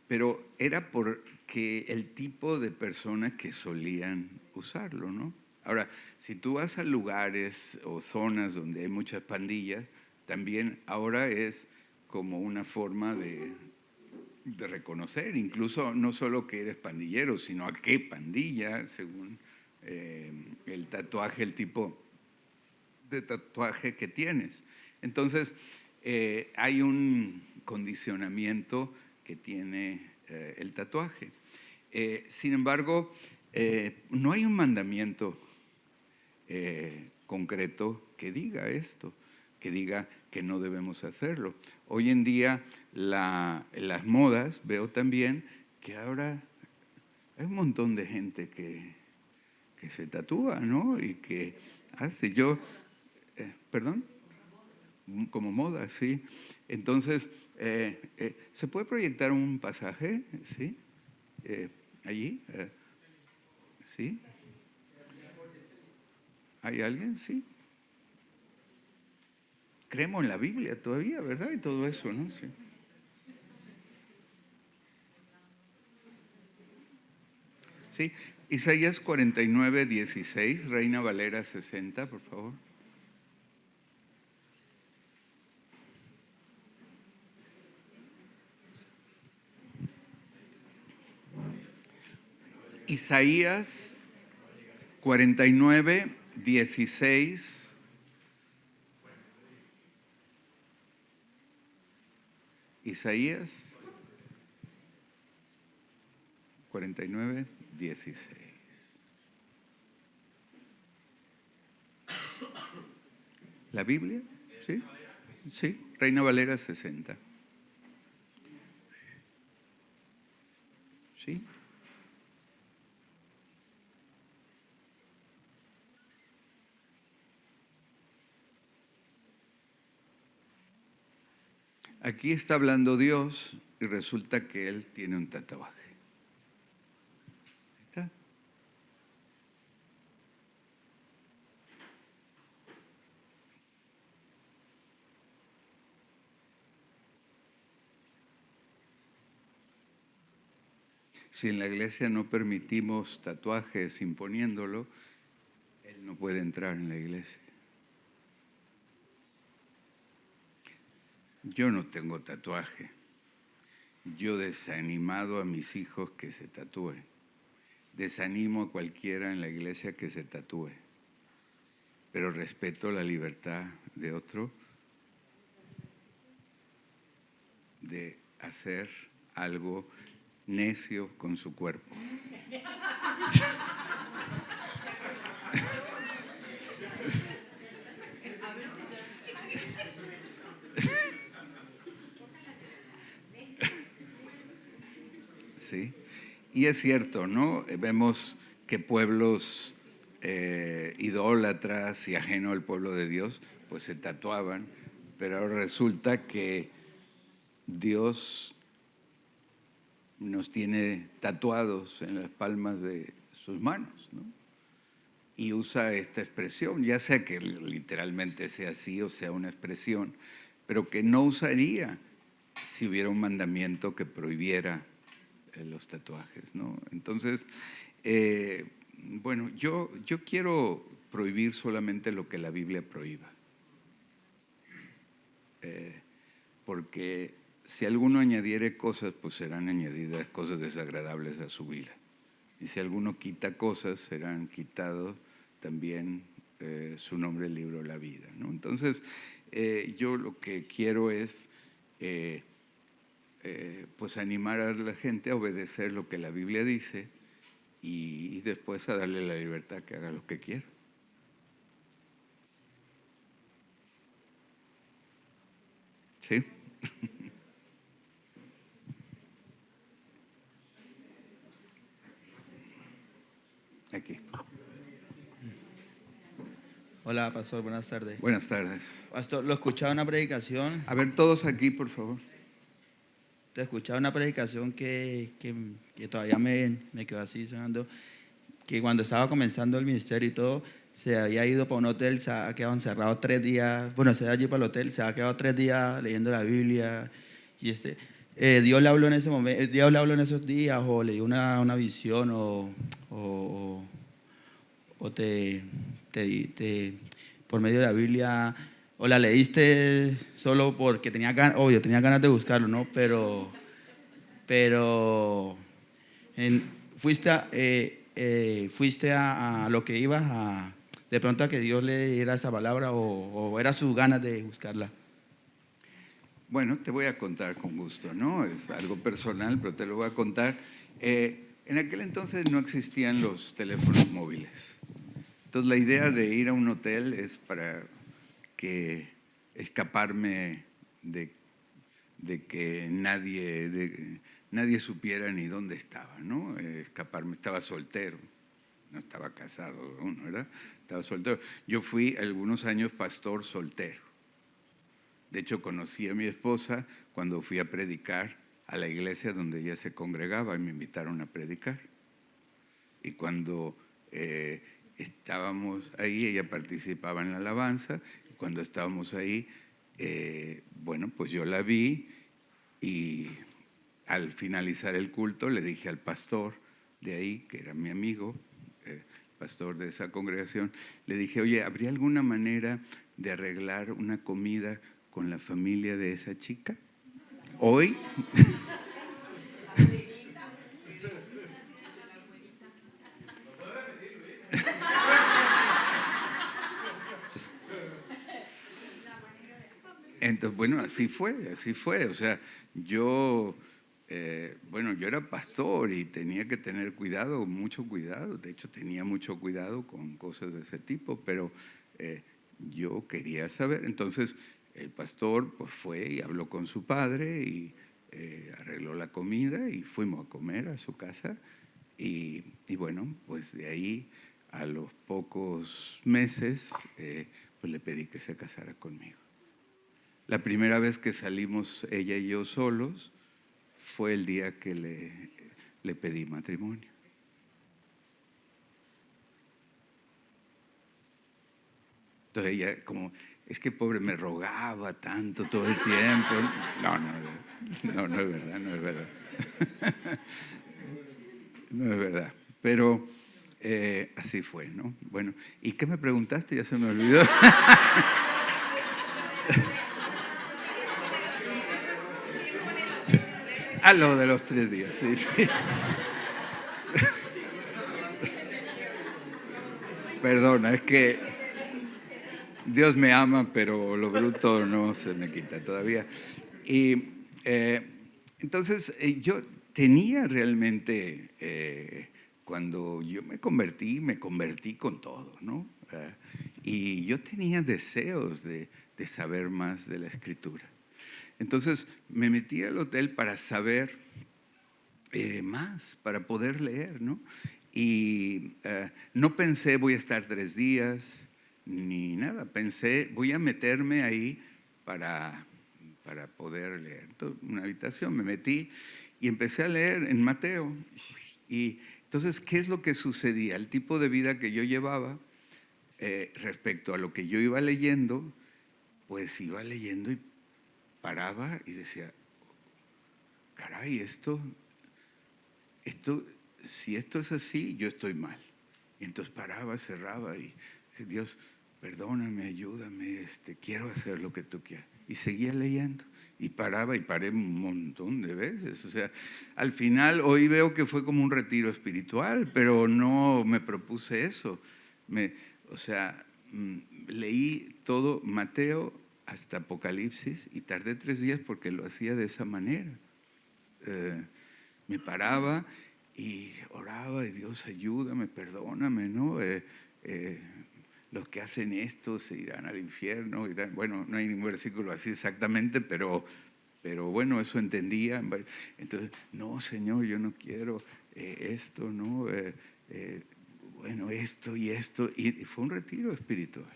pero era porque el tipo de personas que solían usarlo, ¿no? Ahora, si tú vas a lugares o zonas donde hay muchas pandillas, también ahora es como una forma de reconocer, incluso no solo que eres pandillero, sino a qué pandilla, según el tatuaje, el tipo de tatuaje que tienes. Entonces, hay un condicionamiento que tiene el tatuaje. Sin embargo, no hay un mandamiento concreto que diga esto, que diga que no debemos hacerlo. Hoy en día, las modas, veo también que ahora hay un montón de gente que se tatúa, ¿no? Y que hace, perdón, como moda, sí. Entonces, ¿se puede proyectar un pasaje? ¿Sí? Allí, ¿sí? ¿Hay alguien? Sí. Creemos en la Biblia todavía, ¿verdad? Y todo eso, ¿no? Sí. Sí. Isaías 49, 16, Reina Valera 60, por favor. Isaías 49, 16. Isaías 49, 16. ¿La Biblia? ¿Sí? Sí, Reina Valera 60. ¿Sí? Aquí está hablando Dios y resulta que Él tiene un tatuaje. Ahí está. Si en la iglesia no permitimos tatuajes imponiéndolo, Él no puede entrar en la iglesia. Yo no tengo tatuaje. Yo desanimado a mis hijos que se tatúen. Desanimo a cualquiera en la iglesia que se tatúe. Pero respeto la libertad de otro de hacer algo necio con su cuerpo. Sí. Y es cierto, ¿no? Vemos que pueblos idólatras y ajeno al pueblo de Dios, pues se tatuaban, pero ahora resulta que Dios nos tiene tatuados en las palmas de sus manos, ¿no? Y usa esta expresión, ya sea que literalmente sea así o sea una expresión, pero que no usaría si hubiera un mandamiento que prohibiera los tatuajes, ¿no? Entonces, bueno, yo quiero prohibir solamente lo que la Biblia prohíba. Porque si alguno añadiere cosas, pues serán añadidas cosas desagradables a su vida. Y si alguno quita cosas, serán quitados también su nombre del libro de la vida, ¿no? Entonces, yo lo que quiero es pues animar a la gente a obedecer lo que la Biblia dice y después a darle la libertad que haga lo que quiera. ¿Sí? Aquí. Hola, pastor, buenas tardes. Buenas tardes. Pastor, lo escuchaba en una predicación. A ver, todos aquí, por favor. Te escuchaba una predicación que todavía me quedó así sonando, que cuando estaba comenzando el ministerio y todo, se había ido para un hotel, se ha quedado encerrado 3 días, bueno, se iba allí para el hotel, se ha quedado 3 días leyendo la Biblia, y Dios le habló en ese momento, Dios le habló en esos días, o le dio una visión, o te por medio de la Biblia, o la leíste solo porque tenía ganas, obvio, tenía ganas de buscarlo, ¿no? Pero fuiste a lo que ibas de pronto a que Dios le diera esa palabra, o era sus ganas de buscarla. Bueno, te voy a contar con gusto, ¿no? Es algo personal, pero te lo voy a contar. En aquel entonces no existían los teléfonos móviles. Entonces la idea de ir a un hotel es para escaparme de que nadie supiera ni dónde estaba, ¿no? Escaparme, estaba soltero, no estaba casado aún, ¿verdad? Estaba soltero. Yo fui algunos años pastor soltero. De hecho, conocí a mi esposa cuando fui a predicar a la iglesia donde ella se congregaba y me invitaron a predicar. Y cuando estábamos ahí, ella participaba en la alabanza. Y cuando estábamos ahí, bueno, pues yo la vi y al finalizar el culto le dije al pastor de ahí, que era mi amigo, pastor de esa congregación, le dije, oye, ¿habría alguna manera de arreglar una comida con la familia de esa chica? Hoy. Entonces, bueno, así fue. O sea, yo era pastor y tenía que tener cuidado, mucho cuidado. De hecho, tenía mucho cuidado con cosas de ese tipo, pero yo quería saber. Entonces, el pastor pues fue y habló con su padre y arregló la comida y fuimos a comer a su casa. Y bueno, pues de ahí a los pocos meses, pues le pedí que se casara conmigo. La primera vez que salimos ella y yo solos fue el día que le pedí matrimonio. Entonces ella como, es que pobre me rogaba tanto todo el tiempo. No es verdad, no es verdad. No es verdad, pero así fue, ¿no? Bueno, ¿y qué me preguntaste? Ya se me olvidó. A lo de los 3 días, sí. Perdona, es que Dios me ama, pero lo bruto no se me quita todavía. Y entonces yo tenía realmente, cuando yo me convertí con todo, ¿no? Y yo tenía deseos de saber más de la Escritura. Entonces me metí al hotel para saber más, para poder leer, ¿no? Y no pensé voy a estar 3 días ni nada, pensé voy a meterme ahí para poder leer. Entonces, una habitación, me metí y empecé a leer en Mateo. Y entonces, ¿qué es lo que sucedía? El tipo de vida que yo llevaba respecto a lo que yo iba leyendo, pues iba leyendo y paraba y decía, caray, si esto es así, yo estoy mal. Y entonces paraba, cerraba y decía, Dios, perdóname, ayúdame, quiero hacer lo que tú quieras. Y seguía leyendo y paraba y paré un montón de veces. O sea, al final hoy veo que fue como un retiro espiritual, pero no me propuse eso. Leí todo Mateo hasta Apocalipsis y tardé 3 días porque lo hacía de esa manera. Me paraba y oraba y Dios ayúdame, perdóname, ¿no? Los que hacen esto se irán al infierno. Bueno, no hay ningún versículo así exactamente, pero bueno, eso entendía. Entonces, no, Señor, yo no quiero esto, ¿no? Bueno, esto y esto. Y fue un retiro espiritual.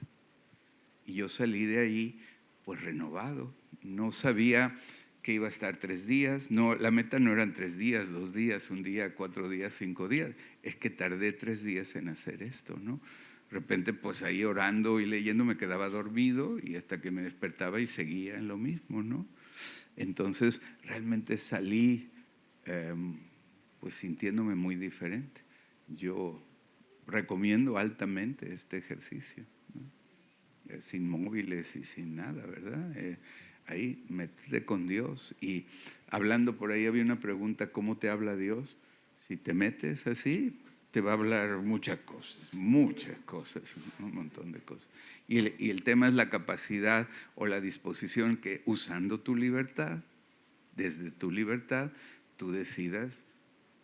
Y yo salí de ahí pues renovado. No sabía que iba a estar 3 días. No, la meta no eran 3 días, 2 días, 1 día, 4 días, 5 días. Es que tardé 3 días en hacer esto, ¿no? De repente pues ahí orando y leyendo me quedaba dormido y hasta que me despertaba y seguía en lo mismo, ¿no? Entonces realmente salí pues sintiéndome muy diferente. Yo recomiendo altamente este ejercicio, ¿no? Sin móviles y sin nada, ¿verdad? Ahí métete con Dios. Y hablando por ahí había una pregunta, ¿cómo te habla Dios? Si te metes así, te va a hablar muchas cosas, un montón de cosas. Y el tema es la capacidad o la disposición que usando tu libertad, desde tu libertad, tú decidas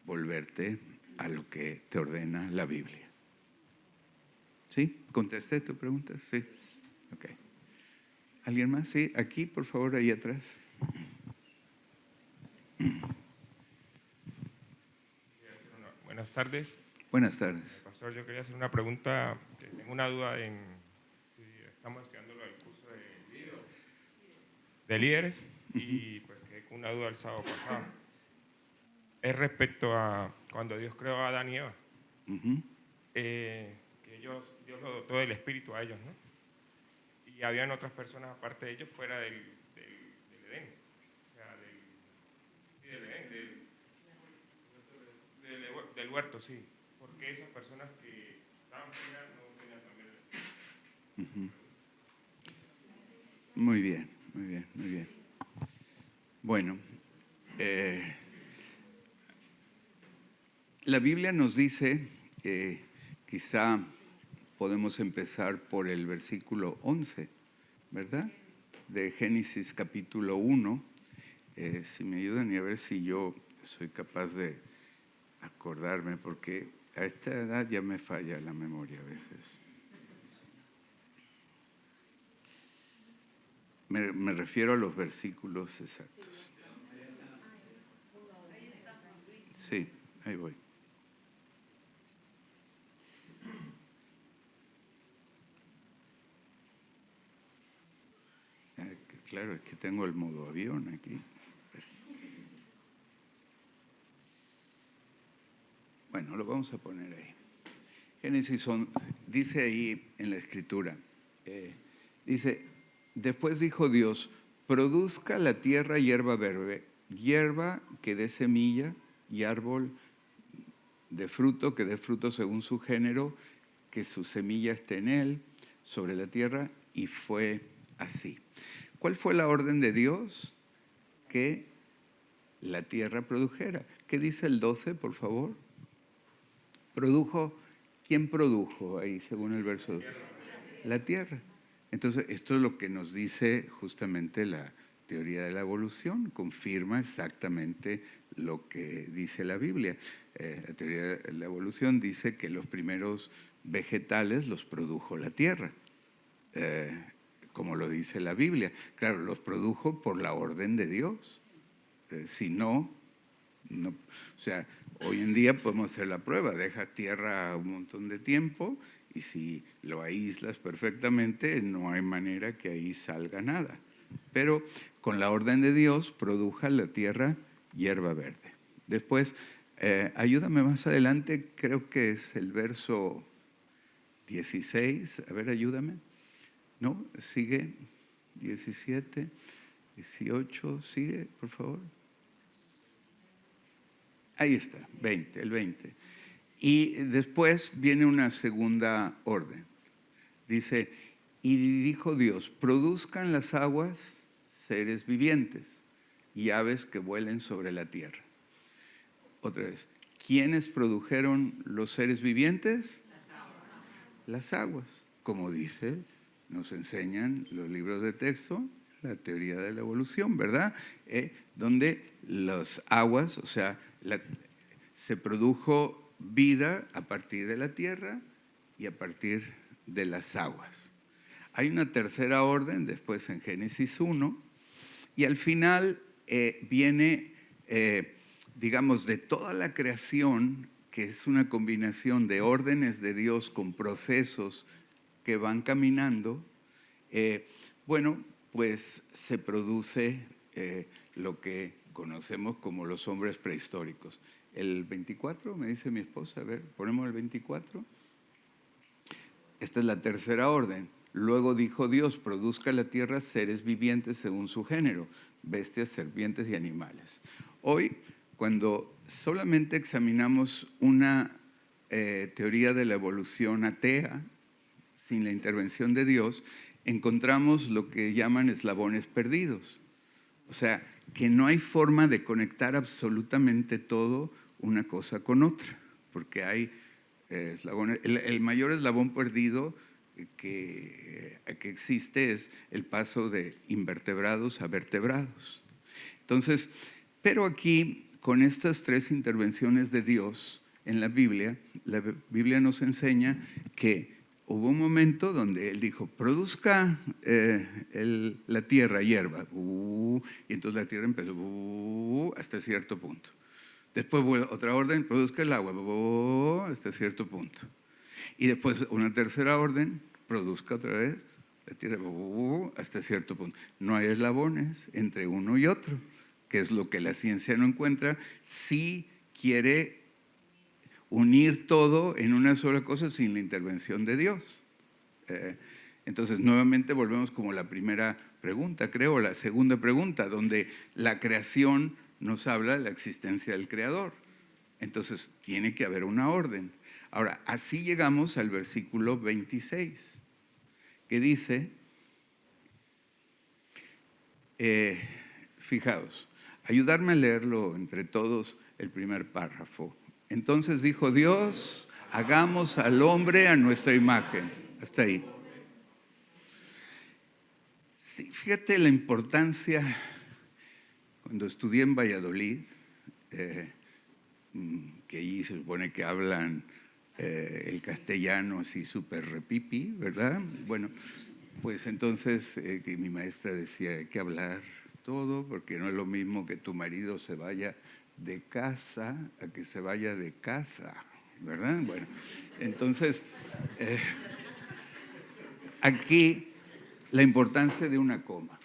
volverte a lo que te ordena la Biblia. ¿Sí? ¿Contesté tu pregunta? Sí. Ok. ¿Alguien más? Sí, aquí, por favor, ahí atrás. Buenas tardes. Buenas tardes. Pastor, yo quería hacer una pregunta, que tengo una duda en si estamos estudiando el curso de líderes y pues quedé con una duda el sábado pasado. Es respecto a cuando Dios creó a Adán y Eva, que Dios lo dotó del espíritu a ellos, ¿no? Y habían otras personas aparte de ellos fuera del Edén, o sea, del huerto, sí. Porque esas personas que estaban fuera no tenían también el espíritu. Muy bien, muy bien, muy bien. Bueno, la Biblia nos dice, quizá podemos empezar por el versículo 11, ¿verdad? De Génesis capítulo 1. Si me ayudan y a ver si yo soy capaz de acordarme, porque a esta edad ya me falla la memoria a veces. Me refiero a los versículos exactos. Sí, ahí voy. Claro, es que tengo el modo avión aquí. Bueno, lo vamos a poner ahí. Génesis 11, dice ahí en la Escritura, dice, después dijo Dios, produzca la tierra hierba verde, hierba que dé semilla y árbol de fruto, que dé fruto según su género, que su semilla esté en él, sobre la tierra, y fue así. ¿Cuál fue la orden de Dios? Que la tierra produjera. ¿Qué dice el 12, por favor? Produjo, ¿quién produjo ahí según el verso 2? La tierra. Entonces, esto es lo que nos dice justamente la teoría de la evolución, confirma exactamente lo que dice la Biblia. La teoría de la evolución dice que los primeros vegetales los produjo la tierra, como lo dice la Biblia. Claro, los produjo por la orden de Dios. Si no, o sea, hoy en día podemos hacer la prueba, deja tierra un montón de tiempo y si lo aíslas perfectamente, no hay manera que ahí salga nada. Pero con la orden de Dios, produjo la tierra hierba verde. Después, ayúdame más adelante, creo que es el verso 16, a ver, ayúdame. ¿No? Sigue, 17, 18, sigue, por favor. Ahí está, 20, el 20. Y después viene una segunda orden. Dice, y dijo Dios, produzcan las aguas seres vivientes y aves que vuelen sobre la tierra. Otra vez, ¿quiénes produjeron los seres vivientes? Las aguas. Las aguas, como dice, nos enseñan los libros de texto, la teoría de la evolución, ¿verdad? Donde las aguas, o sea, se produjo vida a partir de la tierra y a partir de las aguas. Hay una tercera orden después en Génesis 1 y al final viene, digamos, de toda la creación, que es una combinación de órdenes de Dios con procesos que van caminando, bueno, pues se produce lo que conocemos como los hombres prehistóricos. El 24, me dice mi esposa, a ver, ponemos el 24. Esta es la tercera orden. Luego dijo Dios, produzca la tierra seres vivientes según su género, bestias, serpientes y animales. Hoy, cuando solamente examinamos una teoría de la evolución atea, sin la intervención de Dios, encontramos lo que llaman eslabones perdidos. O sea, que no hay forma de conectar absolutamente todo una cosa con otra, porque hay eslabones. El mayor eslabón perdido que existe es el paso de invertebrados a vertebrados. Entonces, pero aquí, con estas 3 intervenciones de Dios en la Biblia nos enseña que hubo un momento donde Él dijo, produzca la tierra hierba, y entonces la tierra empezó hasta cierto punto. Después otra orden, produzca el agua, hasta cierto punto. Y después una tercera orden, produzca otra vez la tierra hasta cierto punto. No hay eslabones entre uno y otro, que es lo que la ciencia no encuentra si quiere unir todo en una sola cosa sin la intervención de Dios. Entonces, nuevamente volvemos como la primera pregunta, creo, la segunda pregunta, donde la creación nos habla de la existencia del Creador. Entonces, tiene que haber una orden. Ahora, así llegamos al versículo 26, que dice, fijaos, ayudarme a leerlo entre todos el primer párrafo. Entonces dijo Dios, hagamos al hombre a nuestra imagen. Hasta ahí. Sí, fíjate la importancia. Cuando estudié en Valladolid, que allí se supone que hablan el castellano así súper repipi, ¿verdad? Bueno, pues entonces que mi maestra decía, hay que hablar todo, porque no es lo mismo que tu marido se vaya de casa a que se vaya de caza, ¿verdad? Bueno, entonces, aquí la importancia de una coma.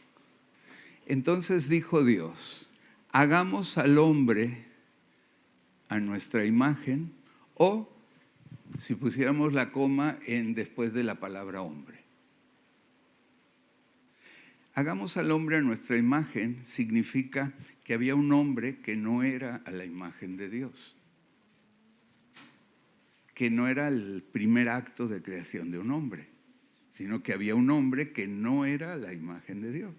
Entonces dijo Dios, hagamos al hombre a nuestra imagen, o si pusiéramos la coma después de la palabra hombre. Hagamos al hombre a nuestra imagen significa que había un hombre que no era a la imagen de Dios, que no era el primer acto de creación de un hombre, sino que había un hombre que no era a la imagen de Dios.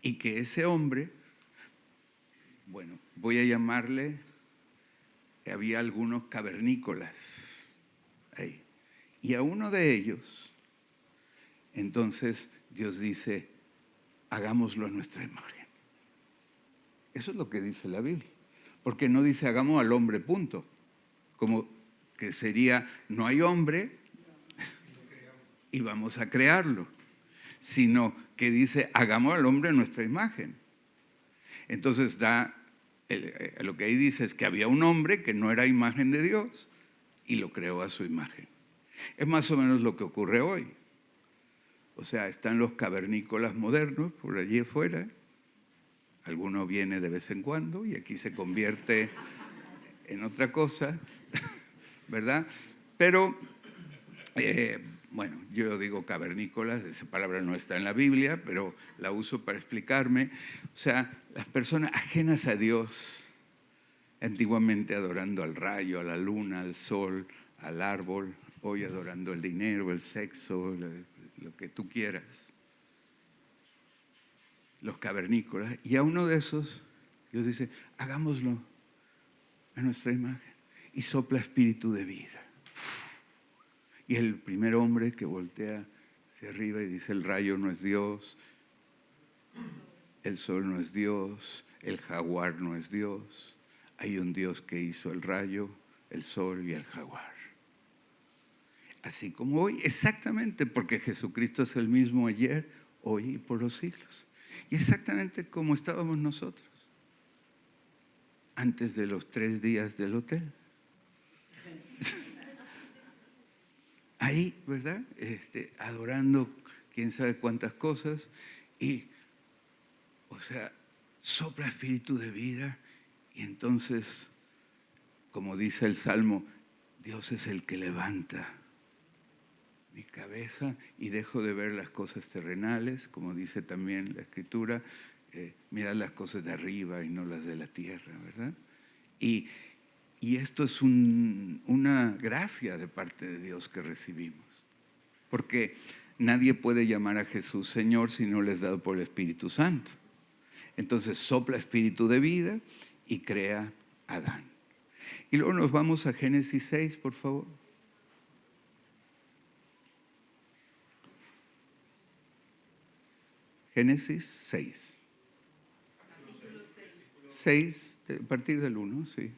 Y que ese hombre, bueno, voy a llamarle, había algunos cavernícolas ahí. Y a uno de ellos, entonces Dios dice, hagámoslo a nuestra imagen. Eso es lo que dice la Biblia. Porque no dice hagamos al hombre, punto. Como que sería, no hay hombre y vamos a crearlo. Sino que dice, hagamos al hombre a nuestra imagen. Entonces lo que ahí dice es que había un hombre que no era imagen de Dios y lo creó a su imagen. Es más o menos lo que ocurre hoy. O sea, están los cavernícolas modernos por allí afuera. Alguno viene de vez en cuando y aquí se convierte en otra cosa, ¿verdad? Pero, bueno, yo digo cavernícolas, esa palabra no está en la Biblia, pero la uso para explicarme. O sea, las personas ajenas a Dios, antiguamente adorando al rayo, a la luna, al sol, al árbol, hoy adorando el dinero, el sexo, lo que tú quieras. Los cavernícolas. Y a uno de esos, Dios dice, hagámoslo a nuestra imagen. Y sopla espíritu de vida. Y el primer hombre que voltea hacia arriba y dice, el rayo no es Dios, el sol no es Dios, el jaguar no es Dios. Hay un Dios que hizo el rayo, el sol y el jaguar. Así como hoy, exactamente, porque Jesucristo es el mismo ayer, hoy y por los siglos. Y exactamente como estábamos nosotros, antes de los 3 días del hotel. Ahí, ¿verdad? Adorando quién sabe cuántas cosas. Y, o sea, sopla espíritu de vida. Y entonces, como dice el Salmo, Dios es el que levanta mi cabeza y dejo de ver las cosas terrenales, como dice también la Escritura, mirar las cosas de arriba y no las de la tierra, ¿verdad? Y esto es una gracia de parte de Dios que recibimos, porque nadie puede llamar a Jesús Señor si no le es dado por el Espíritu Santo. Entonces sopla espíritu de vida y crea a Adán. Y luego nos vamos a Génesis 6, por favor. Génesis 6. 6, a partir del 1, sí.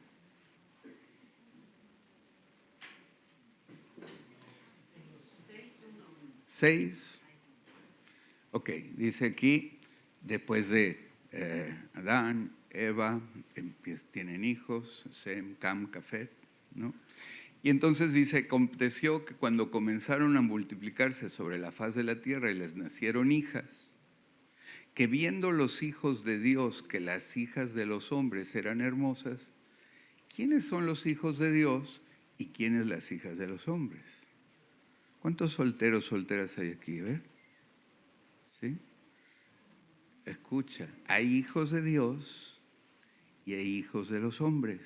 Seis. Ok, dice aquí, después de Adán, Eva, tienen hijos, Sem, Cam, Cafet, ¿no? Y entonces dice, aconteció que cuando comenzaron a multiplicarse sobre la faz de la tierra y les nacieron hijas, que viendo los hijos de Dios que las hijas de los hombres eran hermosas, ¿quiénes son los hijos de Dios y quiénes las hijas de los hombres? ¿Cuántos solteros, solteras hay aquí? A ver. ¿Sí? Escucha, hay hijos de Dios y hay hijos de los hombres.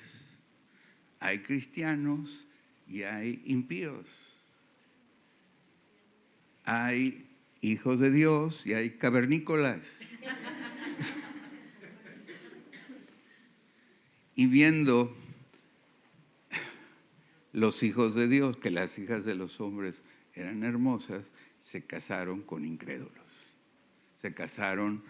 Hay cristianos y hay impíos. Hay hijos de Dios y hay cavernícolas. Y viendo los hijos de Dios, que las hijas de los hombres eran hermosas, se casaron con incrédulos. Se casaron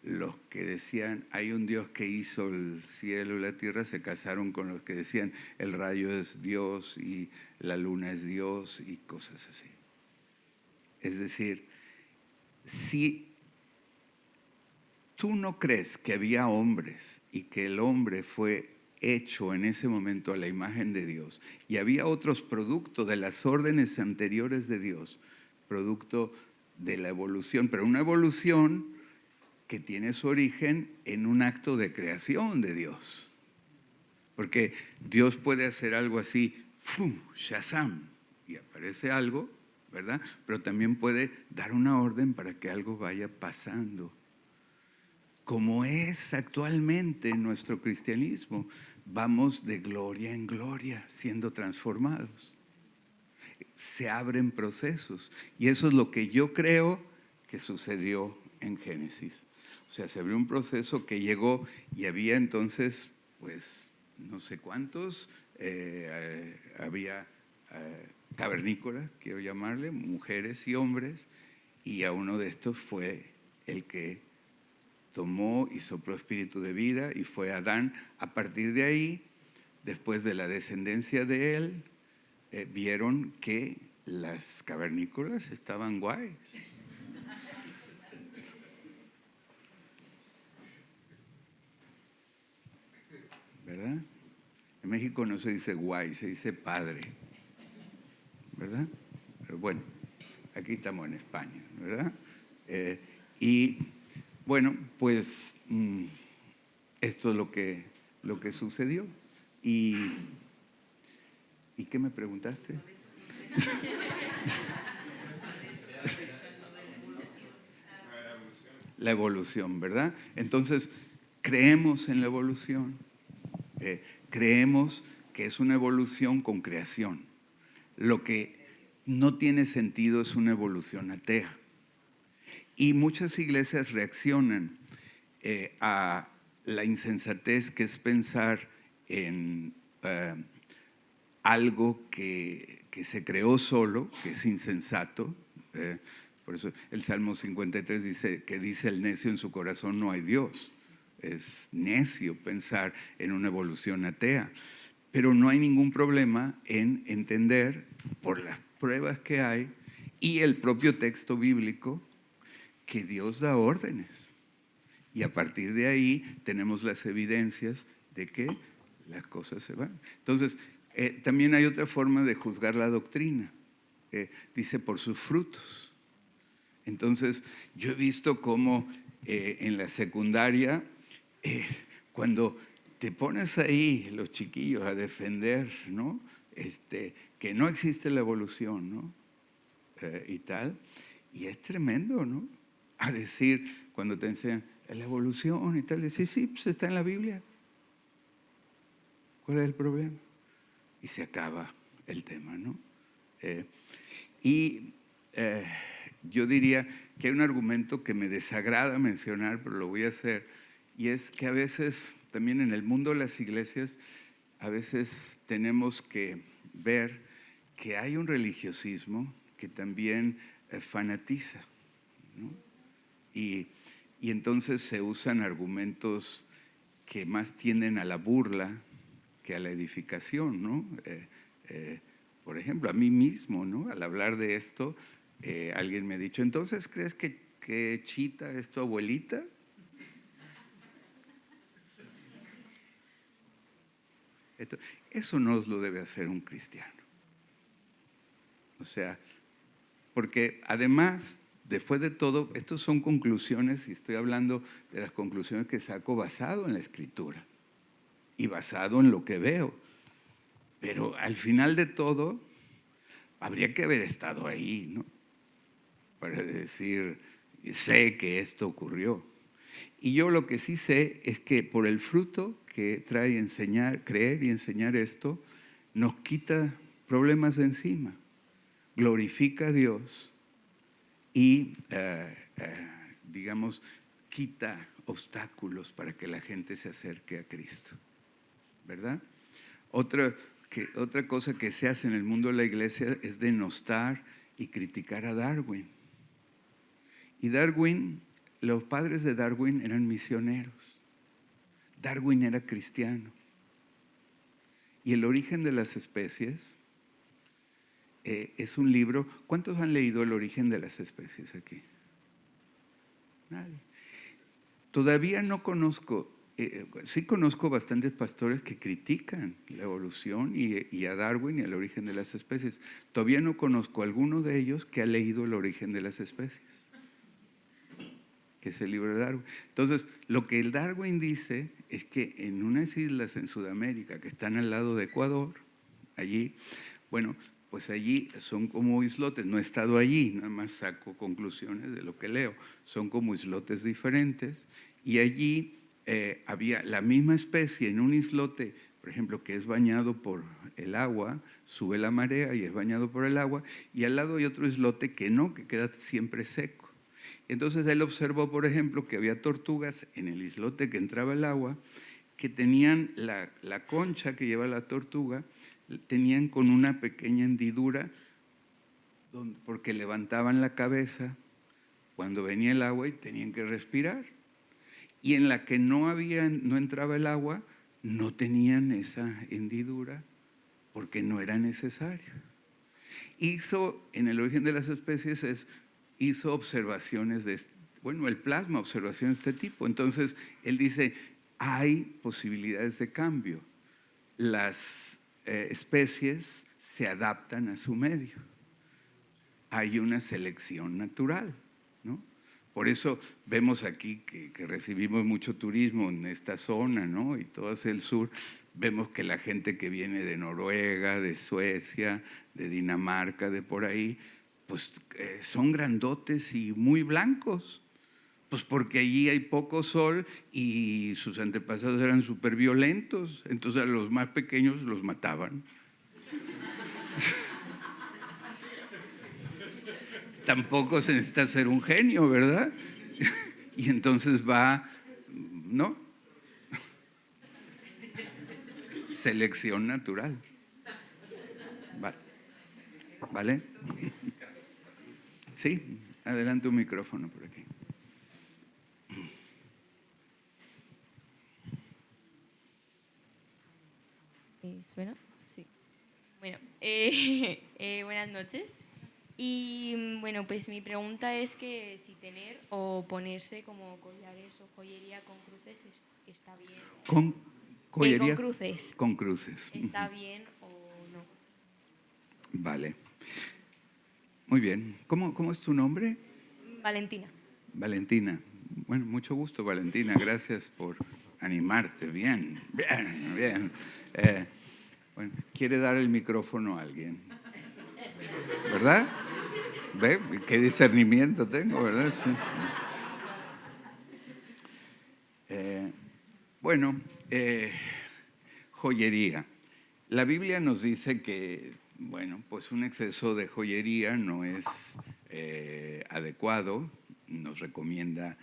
los que decían, hay un Dios que hizo el cielo y la tierra, se casaron con los que decían, el rayo es Dios y la luna es Dios y cosas así. Es decir, si tú no crees que había hombres y que el hombre fue hecho en ese momento a la imagen de Dios y había otros productos de las órdenes anteriores de Dios, producto de la evolución, pero una evolución que tiene su origen en un acto de creación de Dios. Porque Dios puede hacer algo así, ¡fum! Shazam, y aparece algo, ¿verdad? Pero también puede dar una orden para que algo vaya pasando. Como es actualmente en nuestro cristianismo, vamos de gloria en gloria siendo transformados. Se abren procesos y eso es lo que yo creo que sucedió en Génesis. O sea, se abrió un proceso que llegó y había entonces, pues, no sé cuántos, había cavernícolas, quiero llamarle, mujeres y hombres, y a uno de estos fue el que tomó y sopló espíritu de vida y fue Adán. A partir de ahí, después de la descendencia de él, vieron que las cavernícolas estaban guays. ¿Verdad? En México no se dice guay, se dice padre. ¿Verdad? Pero bueno, aquí estamos en España, ¿verdad? Y bueno, pues esto es lo que sucedió. ¿Y qué me preguntaste? La evolución, ¿verdad? Entonces, creemos en la evolución. Creemos que es una evolución con creación. Lo que no tiene sentido es una evolución atea. Y muchas iglesias reaccionan a la insensatez que es pensar en algo que se creó solo, que es insensato. Por eso el Salmo 53 dice que dice el necio en su corazón no hay Dios. Es necio pensar en una evolución atea. Pero no hay ningún problema en entender por las pruebas que hay y el propio texto bíblico que Dios da órdenes. Y a partir de ahí tenemos las evidencias de que las cosas se van. Entonces, también hay otra forma de juzgar la doctrina. Dice por sus frutos. Entonces, yo he visto cómo en la secundaria, cuando te pones ahí, los chiquillos, a defender, ¿no? Que no existe la evolución, ¿no? Y tal. Y es tremendo, ¿no? A decir, cuando te enseñan la evolución y tal, decir, sí, pues está en la Biblia. ¿Cuál es el problema? Y se acaba el tema, ¿no? Yo diría que hay un argumento que me desagrada mencionar, pero lo voy a hacer, y es que a veces también en el mundo de las iglesias a veces tenemos que ver que hay un religiosismo que también fanatiza, ¿no? Y entonces se usan argumentos que más tienden a la burla que a la edificación, ¿no? Por ejemplo, a mí mismo, ¿no? Al hablar de esto, alguien me ha dicho, ¿entonces crees que Chita es tu abuelita? Eso no lo debe hacer un cristiano. O sea, porque además, después de todo, estas son conclusiones, y estoy hablando de las conclusiones que saco basado en la Escritura y basado en lo que veo. Pero al final de todo, habría que haber estado ahí, ¿no? Para decir, sé que esto ocurrió. Y yo lo que sí sé es que por el fruto que trae enseñar, creer y enseñar esto, nos quita problemas de encima, glorifica a Dios y, digamos, quita obstáculos para que la gente se acerque a Cristo, ¿verdad? Otra cosa que se hace en el mundo de la iglesia es denostar y criticar a Darwin. Y Darwin, los padres de Darwin eran misioneros. Darwin era cristiano. Y El origen de las especies es un libro. ¿Cuántos han leído El origen de las especies aquí? Nadie. Todavía no conozco, sí conozco bastantes pastores que critican la evolución y a Darwin y al origen de las especies. Todavía no conozco a alguno de ellos que ha leído El origen de las especies, que es el libro de Darwin. Entonces, lo que el Darwin dice es que en unas islas en Sudamérica que están al lado de Ecuador, allí, bueno, pues allí son como islotes. No he estado allí, nada más saco conclusiones de lo que leo. Son como islotes diferentes y allí había la misma especie en un islote, por ejemplo, que es bañado por el agua, sube la marea y es bañado por el agua, y al lado hay otro islote que no, que queda siempre seco. Entonces él observó, por ejemplo, que había tortugas en el islote que entraba el agua, que tenían la concha que lleva la tortuga, tenían con una pequeña hendidura porque levantaban la cabeza cuando venía el agua y tenían que respirar. Y en la que no entraba el agua, no tenían esa hendidura porque no era necesario. En El origen de las especies hizo observaciones el plasma, observaciones de este tipo. Entonces, él dice, hay posibilidades de cambio. Las especies se adaptan a su medio. Hay una selección natural, ¿no? Por eso vemos aquí que recibimos mucho turismo en esta zona, ¿no? Y todo hacia el sur. Vemos que la gente que viene de Noruega, de Suecia, de Dinamarca, de por ahí, pues son grandotes y muy blancos. Pues porque allí hay poco sol y sus antepasados eran súper violentos. Entonces a los más pequeños los mataban. Tampoco se necesita ser un genio, ¿verdad? Y entonces ¿no? Selección natural. ¿Vale? Sí, adelante un micrófono por aquí. ¿Suena? Sí. Bueno, buenas noches. Y bueno, pues mi pregunta es que si tener o ponerse como collares o joyería con cruces está bien. ¿Con joyería? Con cruces. Con cruces. ¿Está bien o no? Vale. Muy bien. ¿Cómo es tu nombre? Valentina. Valentina. Bueno, mucho gusto, Valentina. Gracias por animarte. Bien. Bueno, quiere dar el micrófono a alguien, ¿verdad? ¿Ve? Qué discernimiento tengo, ¿verdad? Sí. Joyería. La Biblia nos dice que, pues un exceso de joyería no es adecuado. Nos recomienda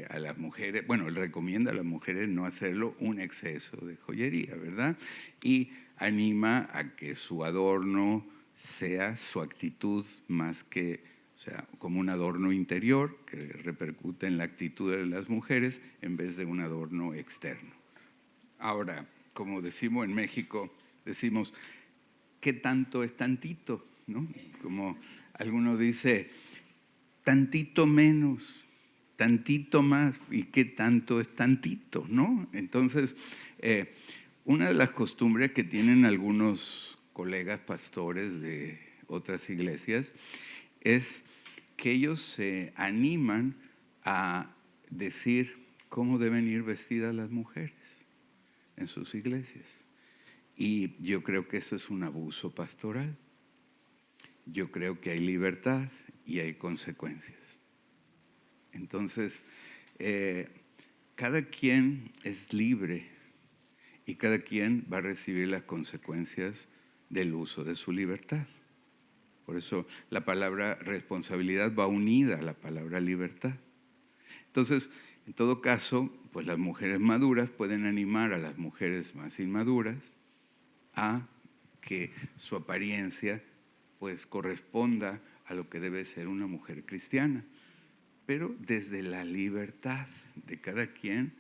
a las mujeres, bueno, él recomienda a las mujeres no hacerlo un exceso de joyería, ¿verdad? Y anima a que su adorno sea su actitud más que, o sea, como un adorno interior que repercute en la actitud de las mujeres en vez de un adorno externo. Ahora, como decimos en México, decimos, ¿qué tanto es tantito? ¿No? Como alguno dice, tantito menos, tantito más, ¿y qué tanto es tantito? ¿No? Entonces, una de las costumbres que tienen algunos colegas pastores de otras iglesias es que ellos se animan a decir cómo deben ir vestidas las mujeres en sus iglesias. Y yo creo que eso es un abuso pastoral. Yo creo que hay libertad y hay consecuencias. Entonces, cada quien es libre y cada quien va a recibir las consecuencias del uso de su libertad. Por eso la palabra responsabilidad va unida a la palabra libertad. Entonces, en todo caso, pues las mujeres maduras pueden animar a las mujeres más inmaduras a que su apariencia pues corresponda a lo que debe ser una mujer cristiana, pero desde la libertad de cada quien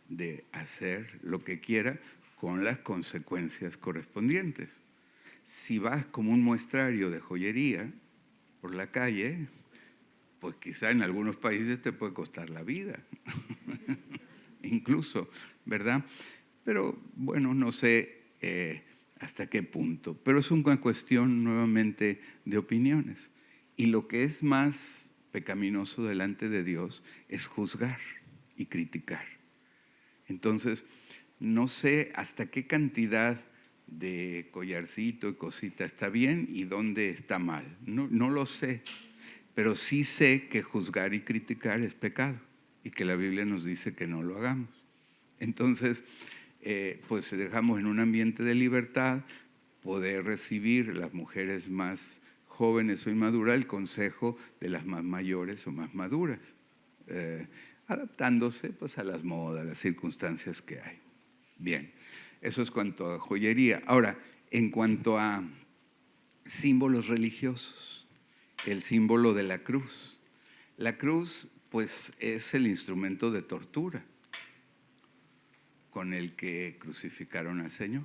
de hacer lo que quiera con las consecuencias correspondientes. Si vas como un muestrario de joyería por la calle, pues quizá en algunos países te puede costar la vida, incluso, ¿verdad? Pero bueno, no sé hasta qué punto, pero es una cuestión nuevamente de opiniones. Y lo que es más pecaminoso delante de Dios es juzgar y criticar. Entonces, no sé hasta qué cantidad de collarcito y cosita está bien y dónde está mal. No lo sé, pero sí sé que juzgar y criticar es pecado y que la Biblia nos dice que no lo hagamos. Entonces, pues dejamos en un ambiente de libertad poder recibir las mujeres más jóvenes o inmaduras el consejo de las más mayores o más maduras, adaptándose pues a las modas, a las circunstancias que hay. Bien, eso es cuanto a joyería. Ahora, en cuanto a símbolos religiosos, el símbolo de la cruz. La cruz pues es el instrumento de tortura con el que crucificaron al Señor.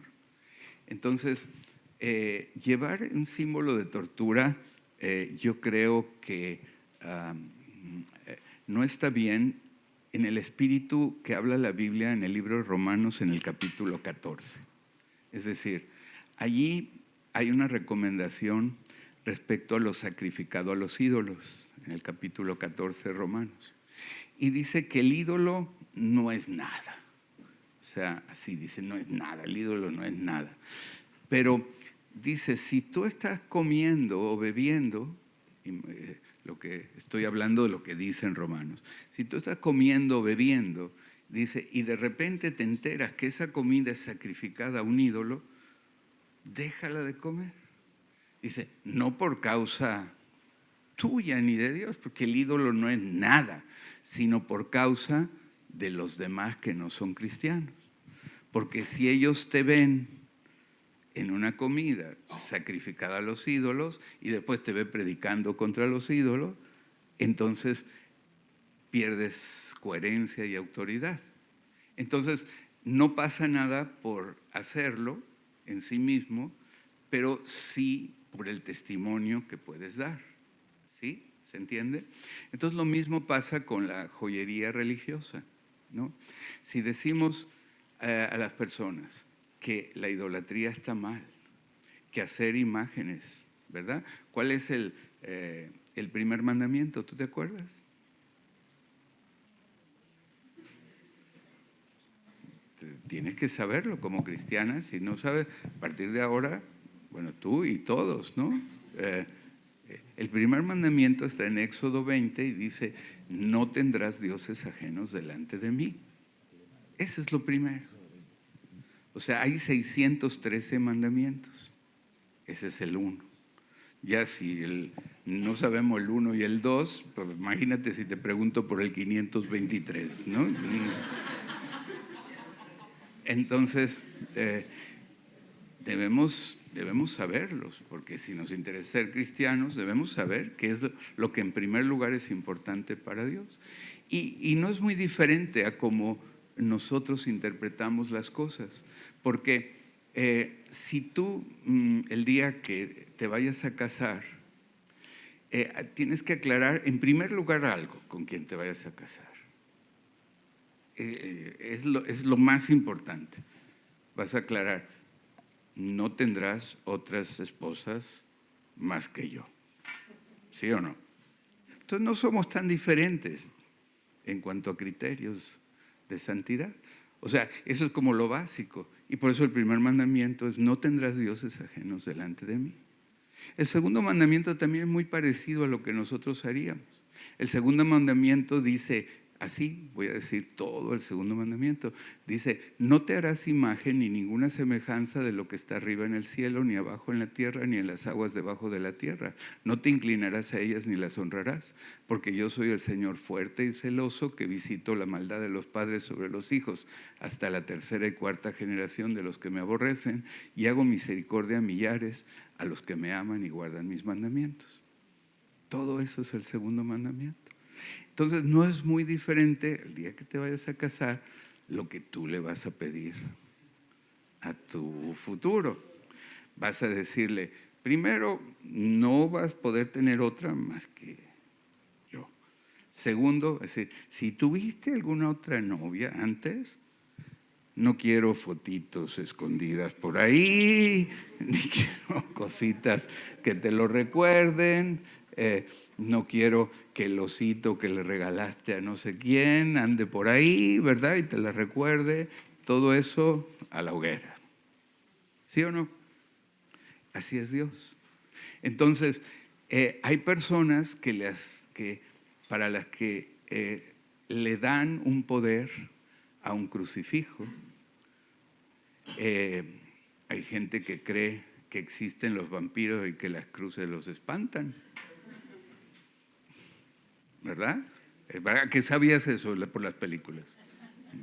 Entonces, llevar un símbolo de tortura, yo creo que no está bien en el espíritu que habla la Biblia en el libro de Romanos en el capítulo 14. Es decir, allí hay una recomendación respecto a lo sacrificado a los ídolos, en el capítulo 14 de Romanos. Y dice que el ídolo no es nada. O sea, así dice, no es nada, el ídolo no es nada. Pero dice, si tú estás comiendo o bebiendo, lo que estoy hablando de lo que dice en Romanos, si tú estás comiendo o bebiendo, dice, y de repente te enteras que esa comida es sacrificada a un ídolo, déjala de comer. Dice, no por causa tuya ni de Dios, porque el ídolo no es nada, sino por causa de los demás que no son cristianos. Porque si ellos te ven en una comida sacrificada a los ídolos y después te ve predicando contra los ídolos, entonces pierdes coherencia y autoridad. Entonces no pasa nada por hacerlo en sí mismo, pero sí por el testimonio que puedes dar. ¿Sí? ¿Se entiende? Entonces lo mismo pasa con la joyería religiosa, ¿no? Si decimos a las personas que la idolatría está mal, que hacer imágenes, ¿verdad? ¿Cuál es el primer mandamiento? ¿Tú te acuerdas? Tienes que saberlo como cristiana. Si no sabes, a partir de ahora, bueno, tú y todos, ¿no? El primer mandamiento está en Éxodo 20 y dice, no tendrás dioses ajenos delante de mí. Ese es lo primero. O sea, hay 613 mandamientos. Ese es el uno. Ya si no sabemos el 1 y el 2, pues imagínate si te pregunto por el 523, ¿no? Entonces, debemos saberlos, porque si nos interesa ser cristianos, debemos saber qué es lo que en primer lugar es importante para Dios. Y no es muy diferente a cómo nosotros interpretamos las cosas, porque si tú el día que te vayas a casar, tienes que aclarar en primer lugar algo con quien te vayas a casar. Es lo más importante. Vas a aclarar, no tendrás otras esposas más que yo. ¿Sí o no? Entonces no somos tan diferentes en cuanto a criterios de santidad. O sea, eso es como lo básico. Y por eso el primer mandamiento es: no tendrás dioses ajenos delante de mí. El segundo mandamiento también es muy parecido a lo que nosotros haríamos. El segundo mandamiento dice así, voy a decir todo el segundo mandamiento. Dice: no te harás imagen ni ninguna semejanza de lo que está arriba en el cielo, ni abajo en la tierra, ni en las aguas debajo de la tierra. No te inclinarás a ellas ni las honrarás, porque yo soy el Señor fuerte y celoso, que visito la maldad de los padres sobre los hijos, hasta la tercera y cuarta generación de los que me aborrecen, y hago misericordia a millares, a los que me aman y guardan mis mandamientos. Todo eso es el segundo mandamiento. Entonces no es muy diferente el día que te vayas a casar lo que tú le vas a pedir a tu futuro. Vas a decirle, primero, no vas a poder tener otra más que yo. Segundo, es decir, si tuviste alguna otra novia antes, no quiero fotitos escondidas por ahí, ni quiero cositas que te lo recuerden. No quiero que el osito que le regalaste a no sé quién ande por ahí, ¿verdad? Y te la recuerde. Todo eso a la hoguera. ¿Sí o no? Así es Dios. Entonces, hay personas para las que le dan un poder a un crucifijo. Hay gente que cree que existen los vampiros y que las cruces los espantan. ¿Verdad? ¿Verdad? ¿Qué sabías eso por las películas?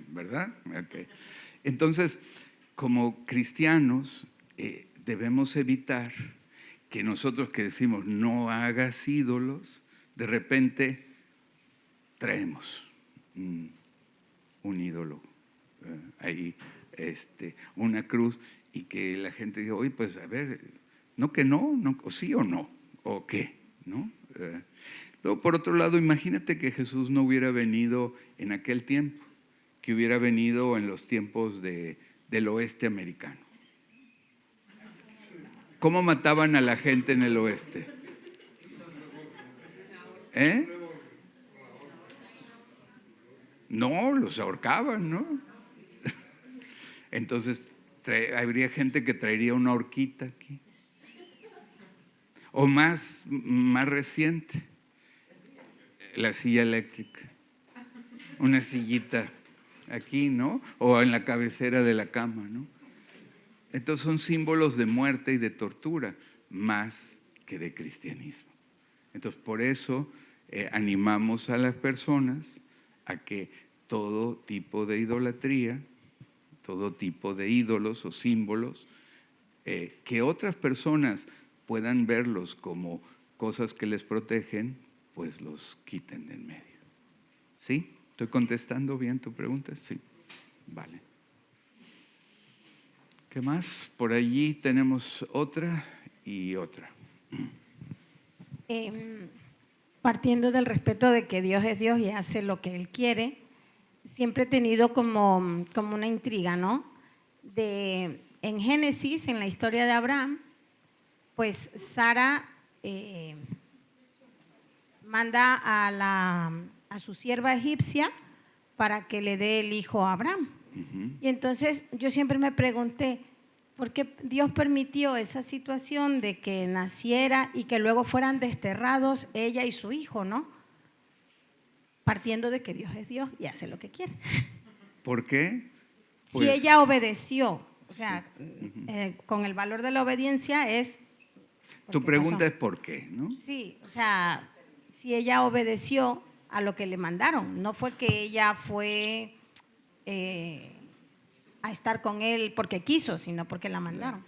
¿Verdad? Okay. Entonces, como cristianos, debemos evitar que nosotros que decimos no hagas ídolos, de repente traemos un ídolo ahí, una cruz, y que la gente diga, oye, pues a ver, no, o sí o no, o qué, ¿no? Luego, por otro lado, imagínate que Jesús no hubiera venido en aquel tiempo, que hubiera venido en los tiempos del oeste americano. ¿Cómo mataban a la gente en el oeste? No, los ahorcaban, ¿no? Entonces, habría gente que traería una horquita aquí. O más reciente, la silla eléctrica, una sillita aquí, ¿no? O en la cabecera de la cama, ¿no? Entonces son símbolos de muerte y de tortura, más que de cristianismo. Entonces por eso animamos a las personas a que todo tipo de idolatría, todo tipo de ídolos o símbolos, que otras personas puedan verlos como cosas que les protegen, pues los quiten de en medio. ¿Sí? ¿Estoy contestando bien tu pregunta? Sí. Vale. ¿Qué más? Por allí tenemos otra y otra. Partiendo del respeto de que Dios es Dios y hace lo que Él quiere, siempre he tenido como una intriga, ¿no? En Génesis, en la historia de Abraham, pues Sara manda a su sierva egipcia para que le dé el hijo a Abraham. Y entonces yo siempre me pregunté, ¿por qué Dios permitió esa situación de que naciera y que luego fueran desterrados ella y su hijo, ¿no? Partiendo de que Dios es Dios y hace lo que quiere. ¿Por qué? Pues, si ella obedeció, o sea, con el valor de la obediencia es Tu qué pregunta pasó? es ¿por qué? ¿No? Sí, o sea, si ella obedeció a lo que le mandaron, no fue que ella fue a estar con él porque quiso, sino porque la mandaron.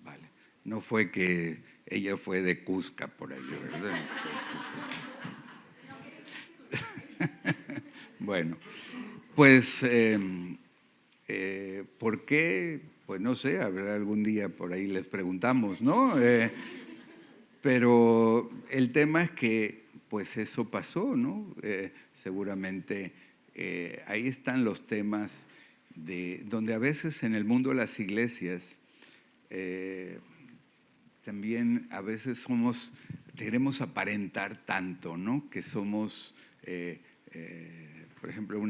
Vale. No fue que ella fue de Cusca por ahí, ¿verdad? Bueno, pues, ¿por qué? Pues no sé, habrá algún día por ahí les preguntamos, ¿no? Pero el tema es que, pues eso pasó, ¿no? Seguramente ahí están los temas donde a veces en el mundo de las iglesias también a veces queremos aparentar tanto, ¿no? Que somos, por ejemplo,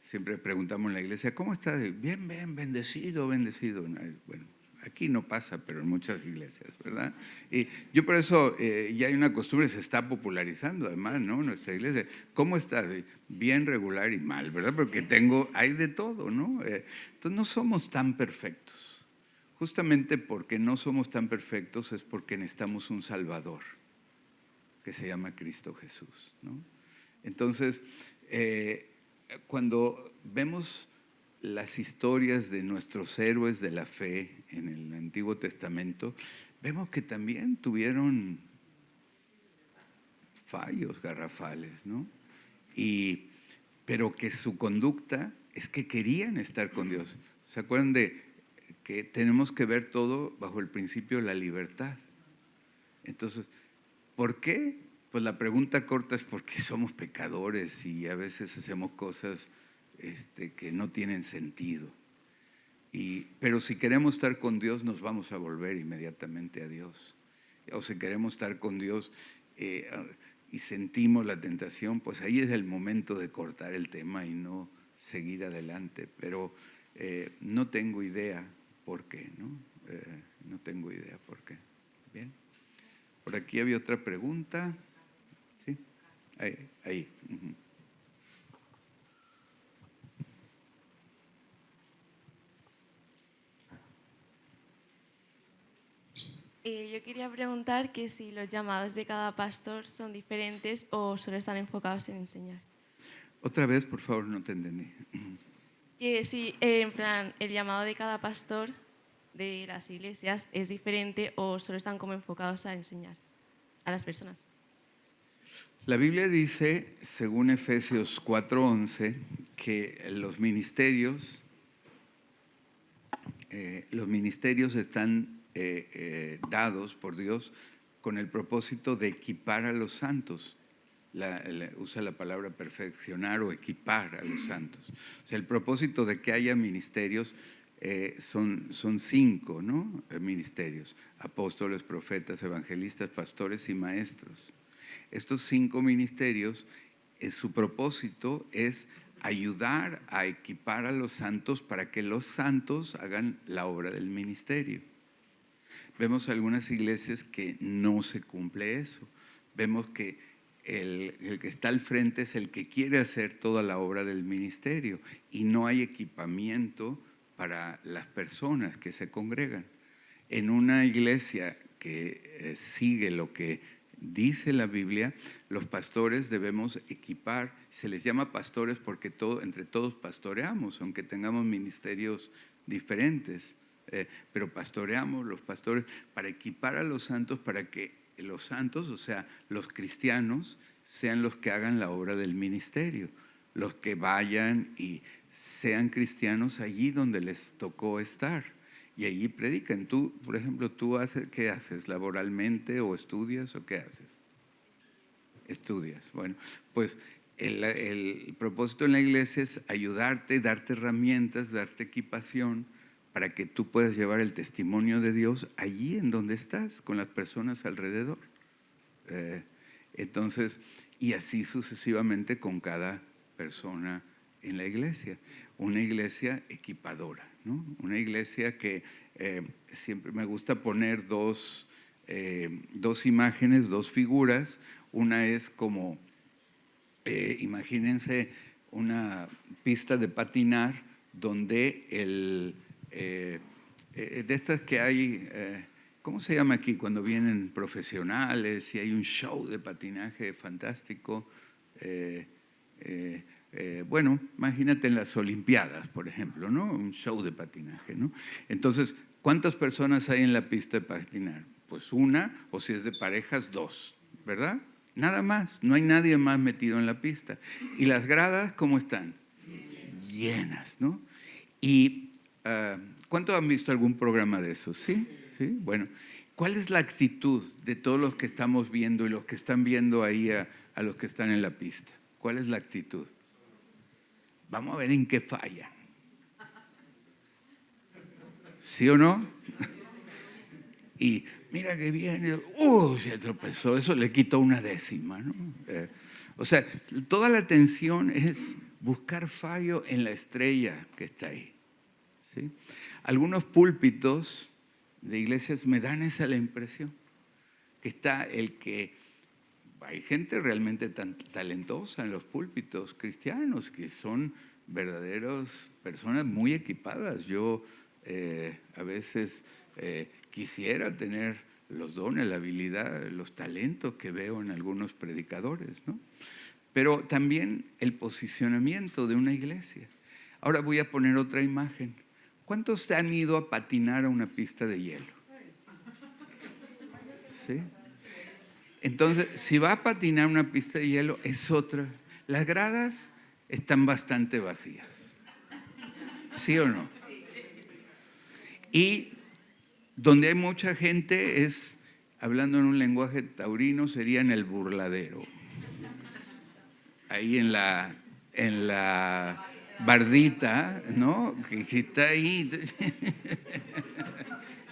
siempre preguntamos en la iglesia, ¿cómo estás? Bien, bien, bendecido, bendecido. Bueno, aquí no pasa, pero en muchas iglesias, ¿verdad? Y yo por eso, ya hay una costumbre, se está popularizando además, ¿no? Nuestra iglesia, ¿cómo estás? Bien, regular y mal, ¿verdad? Porque hay de todo, ¿no? Entonces no somos tan perfectos. Justamente porque no somos tan perfectos es porque necesitamos un Salvador, que se llama Cristo Jesús, ¿no? Entonces, cuando vemos las historias de nuestros héroes de la fe en el Antiguo Testamento, vemos que también tuvieron fallos garrafales, ¿no? Pero que su conducta es que querían estar con Dios. ¿Se acuerdan de que tenemos que ver todo bajo el principio de la libertad? Entonces, ¿por qué? Pues la pregunta corta es porque somos pecadores y a veces hacemos cosas que no tienen sentido. Pero si queremos estar con Dios, nos vamos a volver inmediatamente a Dios. O si queremos estar con Dios y sentimos la tentación, pues ahí es el momento de cortar el tema y no seguir adelante. Pero no tengo idea por qué, ¿no? No tengo idea por qué. Bien. Por aquí había otra pregunta. Sí, ahí. Uh-huh. Yo quería preguntar que si los llamados de cada pastor son diferentes o solo están enfocados en enseñar. Otra vez, por favor, no te entendí. Que si, en plan, el llamado de cada pastor de las iglesias es diferente o solo están como enfocados a enseñar a las personas. La Biblia dice, según Efesios 4:11, que los ministerios están dados por Dios con el propósito de equipar a los santos. Usa la palabra perfeccionar o equipar a los santos. O sea, el propósito de que haya ministerios son 5, ¿no? Ministerios: apóstoles, profetas, evangelistas, pastores y maestros. Estos 5 ministerios, su propósito es ayudar a equipar a los santos para que los santos hagan la obra del ministerio. Vemos algunas iglesias que no se cumple eso. Vemos que el que está al frente es el que quiere hacer toda la obra del ministerio y no hay equipamiento para las personas que se congregan. En una iglesia que sigue lo que dice la Biblia, los pastores debemos equipar. Se les llama pastores porque entre todos pastoreamos, aunque tengamos ministerios diferentes. Pero pastoreamos los pastores para equipar a los santos, para que los santos, o sea, los cristianos, sean los que hagan la obra del ministerio, los que vayan y sean cristianos allí donde les tocó estar y allí predican. Tú, por ejemplo, ¿qué haces? ¿Laboralmente o estudias o qué haces? Estudias. Bueno, pues el propósito en la iglesia es ayudarte, darte herramientas, darte equipación para que tú puedas llevar el testimonio de Dios allí en donde estás, con las personas alrededor. Entonces, y así sucesivamente con cada persona en la iglesia. Una iglesia equipadora, ¿no? Una iglesia que siempre me gusta poner dos imágenes, 2 figuras. Una es como, imagínense una pista de patinar donde de estas que hay ¿cómo se llama aquí cuando vienen profesionales y hay un show de patinaje fantástico? Bueno, imagínate en las Olimpiadas, por ejemplo, ¿no? Un show de patinaje, ¿no? Entonces, ¿cuántas personas hay en la pista de patinar? Pues una, o si es de parejas, dos, ¿verdad? Nada más, no hay nadie más metido en la pista. ¿Y las gradas cómo están? Llenas, ¿no? Y ¿cuántos han visto algún programa de esos? ¿Sí? ¿Sí? Bueno, ¿cuál es la actitud de todos los que estamos viendo y los que están viendo ahí a los que están en la pista? ¿Cuál es la actitud? Vamos a ver en qué fallan. ¿Sí o no? Y mira que viene, se tropezó, eso le quitó una décima, ¿no? O sea, toda la atención es buscar fallo en la estrella que está ahí, ¿sí? Algunos púlpitos de iglesias me dan esa la impresión, que está el que... Hay gente realmente tan talentosa en los púlpitos cristianos que son verdaderos personas muy equipadas. Yo a veces quisiera tener los dones, la habilidad, los talentos que veo en algunos predicadores, ¿no? Pero también el posicionamiento de una iglesia. Ahora voy a poner otra imagen. ¿Cuántos se han ido a patinar a una pista de hielo? ¿Sí? Entonces, si va a patinar una pista de hielo, es otra. Las gradas están bastante vacías. ¿Sí o no? Y donde hay mucha gente es, hablando en un lenguaje taurino, sería en el burladero. Ahí en la bardita, ¿no? Que está ahí.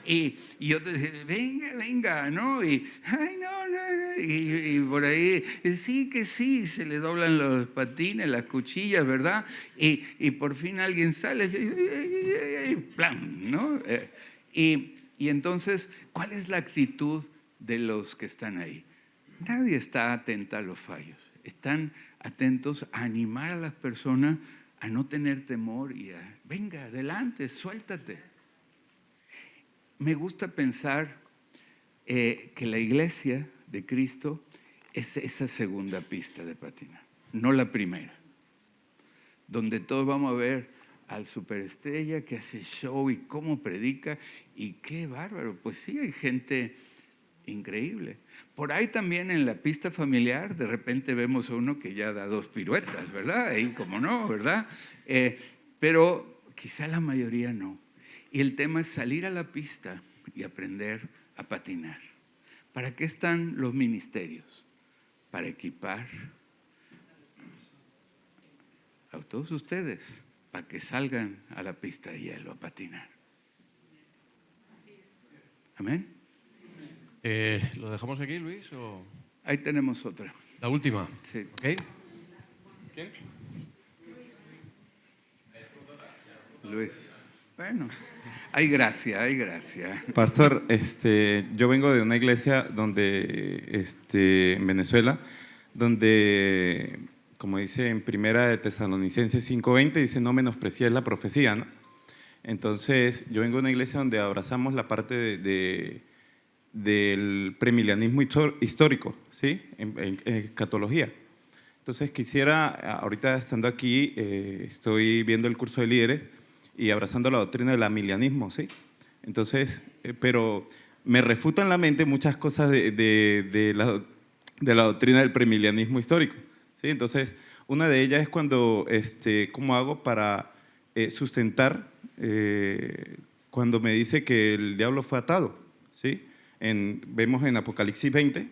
Y yo te decía, venga, ¿no? Y, ay, no. Y por ahí, sí que sí, se le doblan los patines, las cuchillas, ¿verdad? Y por fin alguien sale, y ¡plan!, ¿no? Y entonces, ¿cuál es la actitud de los que están ahí? Nadie está atento a los fallos. Están atentos a animar a las personas a no tener temor y a, venga, adelante, suéltate. Me gusta pensar que la iglesia de Cristo es esa segunda pista de patinar, no la primera, donde todos vamos a ver al superestrella que hace show y cómo predica y qué bárbaro. Pues sí, hay gente increíble. Por ahí también en la pista familiar de repente vemos a uno que ya da 2 piruetas, ¿verdad? Y como no, ¿verdad? Pero quizá la mayoría no. Y el tema es salir a la pista y aprender a patinar. ¿Para qué están los ministerios? Para equipar a todos ustedes, para que salgan a la pista de hielo a patinar. ¿Amén? ¿Lo dejamos aquí, Luis? ¿O? Ahí tenemos otra. La última. Sí. ¿Okay? ¿Quién? Luis. Bueno, hay gracia, hay gracia. Pastor, yo vengo de una iglesia donde, en Venezuela, donde, como dice en Primera de Tesalonicenses 5:20, dice no menosprecies la profecía, ¿no? Entonces, yo vengo de una iglesia donde abrazamos la parte del premilenialismo histórico, ¿sí? En escatología. Entonces, quisiera, ahorita estando aquí, estoy viendo el curso de líderes y abrazando la doctrina del amilianismo, ¿sí? Entonces, pero me refutan la mente muchas cosas de la doctrina del premilenialismo histórico, ¿sí? Entonces, una de ellas es cuando, ¿cómo hago para sustentar cuando me dice que el diablo fue atado, ¿sí? Vemos en Apocalipsis 20,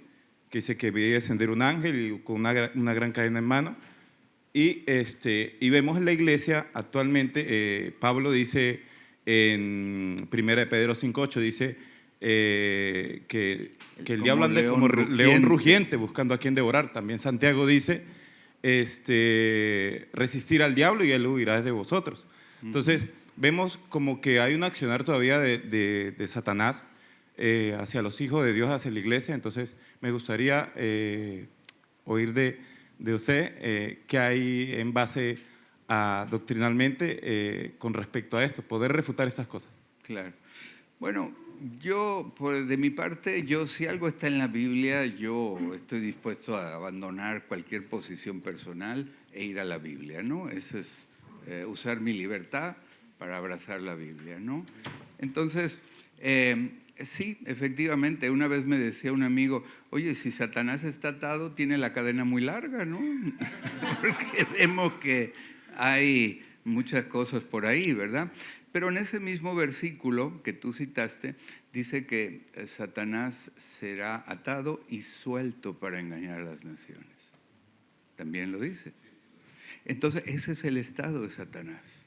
que dice que vi descender un ángel y con una gran cadena en mano. Y vemos en la iglesia actualmente, Pablo dice en 1 de Pedro 5:8, dice que el diablo anda como león rugiente buscando a quien devorar. También Santiago dice resistir al diablo y él huirá de vosotros. Entonces vemos como que hay un accionar todavía de Satanás hacia los hijos de Dios, hacia la iglesia. Entonces me gustaría oír de usted qué hay en base doctrinalmente con respecto a esto, poder refutar estas cosas. Claro. Bueno, Yo, pues, de mi parte, si algo está en la Biblia, yo estoy dispuesto a abandonar cualquier posición personal e ir a la Biblia, ¿no? Eso es usar mi libertad para abrazar la Biblia, ¿no? Entonces, sí, efectivamente, una vez me decía un amigo, oye, si Satanás está atado, tiene la cadena muy larga, ¿no? Porque vemos que hay muchas cosas por ahí, ¿verdad? Pero en ese mismo versículo que tú citaste, dice que Satanás será atado y suelto para engañar a las naciones. También lo dice. Entonces, ese es el estado de Satanás,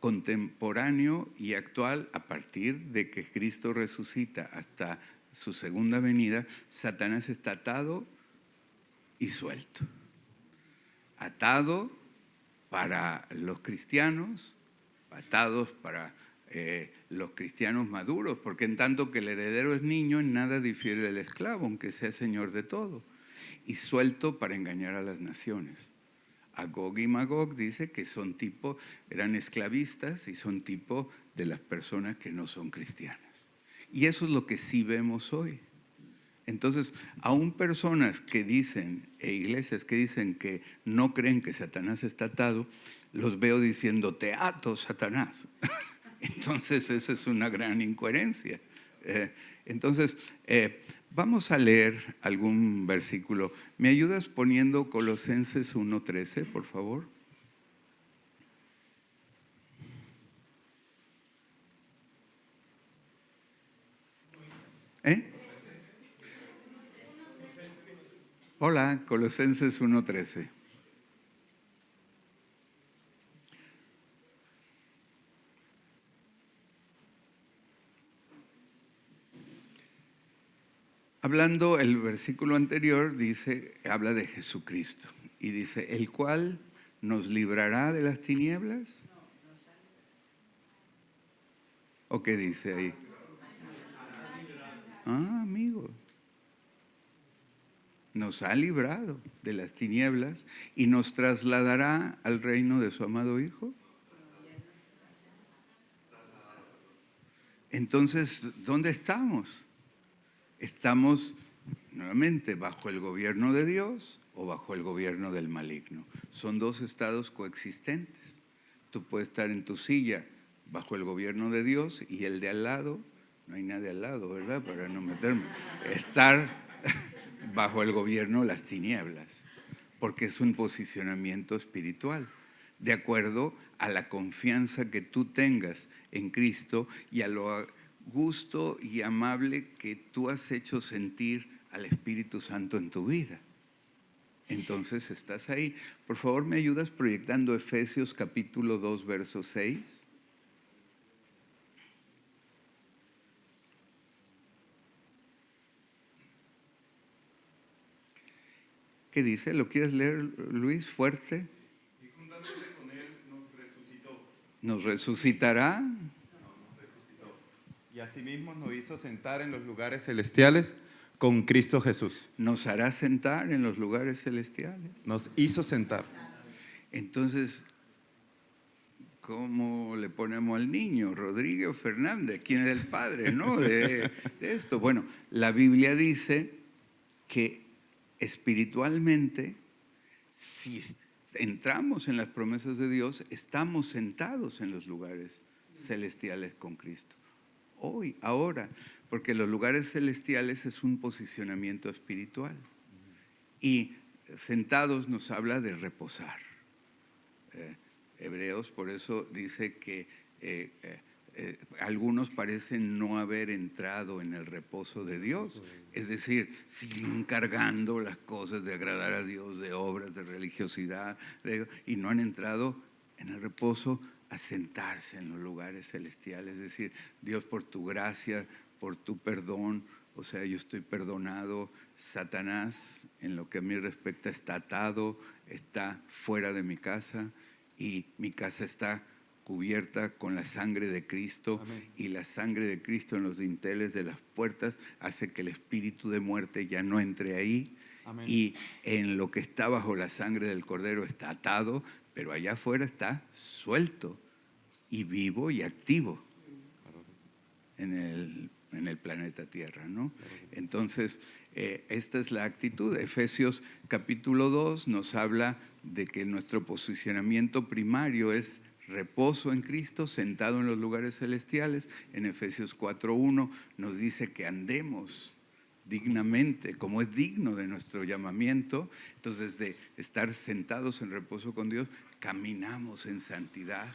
contemporáneo y actual. A partir de que Cristo resucita hasta su segunda venida, Satanás está atado y suelto. Atado para los cristianos, atados para los cristianos maduros, porque en tanto que el heredero es niño, en nada difiere del esclavo, aunque sea señor de todo, y suelto para engañar a las naciones. Agog y Magog dice que eran esclavistas y son tipo de las personas que no son cristianas. Y eso es lo que sí vemos hoy. Entonces, aún personas que dicen, iglesias que dicen que no creen que Satanás está atado, los veo diciendo, te ato, Satanás. Entonces, esa es una gran incoherencia. Entonces, vamos a leer algún versículo. ¿Me ayudas poniendo Colosenses 1:13, por favor? Hola, Colosenses 1:13. Hablando, el versículo anterior habla de Jesucristo y dice, el cual nos librará de las tinieblas. ¿O qué dice ahí? Amigo. Nos ha librado de las tinieblas y nos trasladará al reino de su amado Hijo. Entonces, ¿dónde estamos? Estamos nuevamente bajo el gobierno de Dios o bajo el gobierno del maligno. Son dos estados coexistentes. Tú puedes estar en tu silla bajo el gobierno de Dios y el de al lado, no hay nadie al lado, ¿verdad? Para no meterme. Estar bajo el gobierno de las tinieblas, porque es un posicionamiento espiritual, de acuerdo a la confianza que tú tengas en Cristo y a lo gusto y amable que tú has hecho sentir al Espíritu Santo en tu vida. Entonces estás ahí. Por favor, ¿me ayudas proyectando Efesios capítulo 2, verso 6? ¿Qué dice? ¿Lo quieres leer, Luis, fuerte? Y juntamente con él nos resucitó. ¿Nos resucitará? No, nos resucitó. Y asimismo nos hizo sentar en los lugares celestiales con Cristo Jesús. ¿Nos hará sentar en los lugares celestiales? Nos hizo sentar. Entonces, ¿cómo le ponemos al niño? ¿Rodríguez o Fernández? ¿Quién es el padre, no? de esto. Bueno, la Biblia dice que espiritualmente, si entramos en las promesas de Dios, estamos sentados en los lugares celestiales con Cristo. Hoy, ahora, porque los lugares celestiales es un posicionamiento espiritual. Y sentados nos habla de reposar. Hebreos por eso dice que algunos parecen no haber entrado en el reposo de Dios, es decir, siguen cargando las cosas de agradar a Dios, de obras, de religiosidad, y no han entrado en el reposo a sentarse en los lugares celestiales, es decir, Dios, por tu gracia, por tu perdón, o sea, yo estoy perdonado. Satanás, en lo que a mí respecta, está atado, está fuera de mi casa y mi casa está cubierta con la sangre de Cristo. Amén. Y la sangre de Cristo en los dinteles de las puertas hace que el espíritu de muerte ya no entre ahí. Amén. Y en lo que está bajo la sangre del Cordero está atado, pero allá afuera está suelto y vivo y activo en el en el planeta Tierra, ¿no? Entonces, esta es la actitud. Efesios capítulo 2 nos habla de que nuestro posicionamiento primario es reposo en Cristo, sentado en los lugares celestiales. En Efesios 4:1 nos dice que andemos dignamente, como es digno de nuestro llamamiento. Entonces, de estar sentados en reposo con Dios, caminamos en santidad.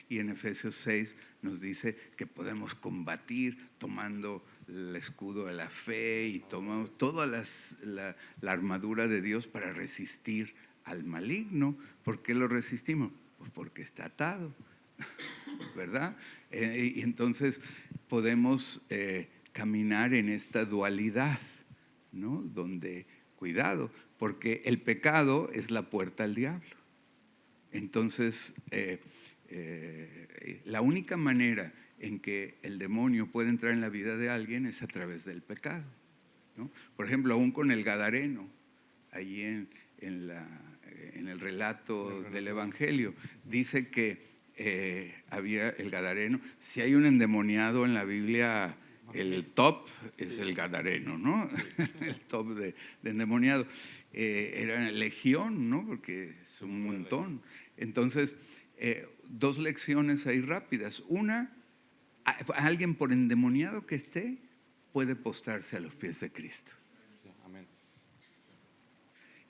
Y en Efesios 6 nos dice que podemos combatir tomando el escudo de la fe y tomamos toda la armadura de Dios para resistir al maligno. ¿Por qué lo resistimos? Pues porque está atado, ¿verdad? Y entonces podemos caminar en esta dualidad, ¿no? Donde, cuidado, porque el pecado es la puerta al diablo. Entonces, la única manera en que el demonio puede entrar en la vida de alguien es a través del pecado, ¿no? Por ejemplo, aún con el gadareno, allí en el relato del Evangelio, dice que había el gadareno. Si hay un endemoniado en la Biblia, el top es el gadareno, ¿no? El top de endemoniado. Era legión, ¿no? Porque es un montón. Entonces, dos lecciones ahí rápidas. Una, alguien por endemoniado que esté puede postrarse a los pies de Cristo. Amén.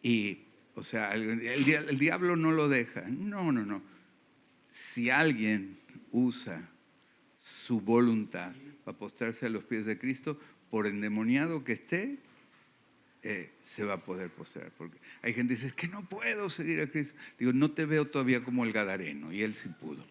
Y, o sea, el diablo no lo deja. No. Si alguien usa su voluntad para postrarse a los pies de Cristo, por endemoniado que esté, se va a poder postrar. Porque hay gente que dice, es que no puedo seguir a Cristo. Digo, no te veo todavía como el gadareno, y él sí pudo,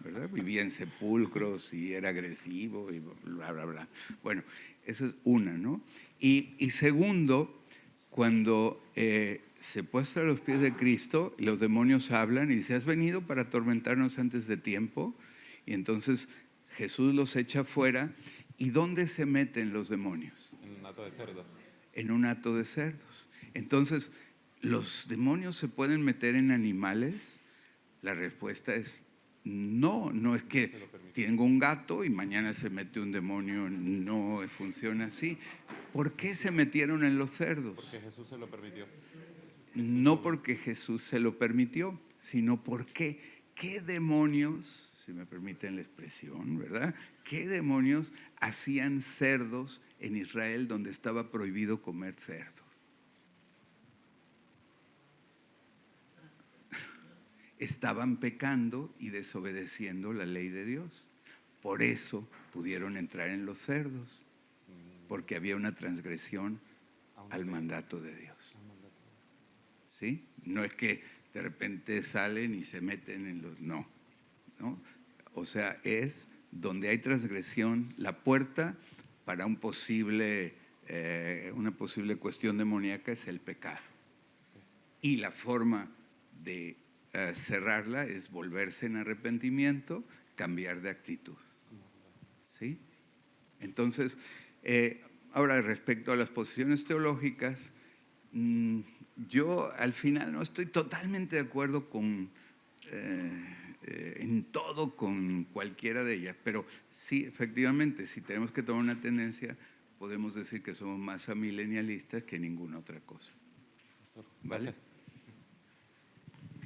¿verdad? Vivía en sepulcros y era agresivo y bla, bla, bla. Bueno, esa es una, ¿no? Y segundo, cuando se postra a los pies de Cristo, los demonios hablan y dicen, has venido para atormentarnos antes de tiempo. Y entonces Jesús los echa fuera. ¿Y dónde se meten los demonios? En un hato de cerdos. En un hato de cerdos. Entonces, ¿los demonios se pueden meter en animales? La respuesta es no. No es que tengo un gato y mañana se mete un demonio. No funciona así. ¿Por qué se metieron en los cerdos? Porque Jesús se lo permitió. No porque Jesús se lo permitió, sino porque ¿qué demonios, si me permiten la expresión, ¿verdad? ¿Qué demonios hacían cerdos en Israel donde estaba prohibido comer cerdos? Estaban pecando y desobedeciendo la ley de Dios. Por eso pudieron entrar en los cerdos, porque había una transgresión al mandato de Dios. ¿Sí? No es que de repente salen y se meten en los... No. O sea, es donde hay transgresión, la puerta para una posible cuestión demoníaca es el pecado. Y la forma de cerrarla es volverse en arrepentimiento, cambiar de actitud. ¿Sí? Entonces, ahora respecto a las posiciones teológicas, yo al final no estoy totalmente de acuerdo en todo con cualquiera de ellas, pero sí, efectivamente, si tenemos que tomar una tendencia, podemos decir que somos más amilenialistas que ninguna otra cosa. ¿Vale?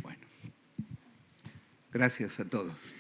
Bueno, gracias a todos.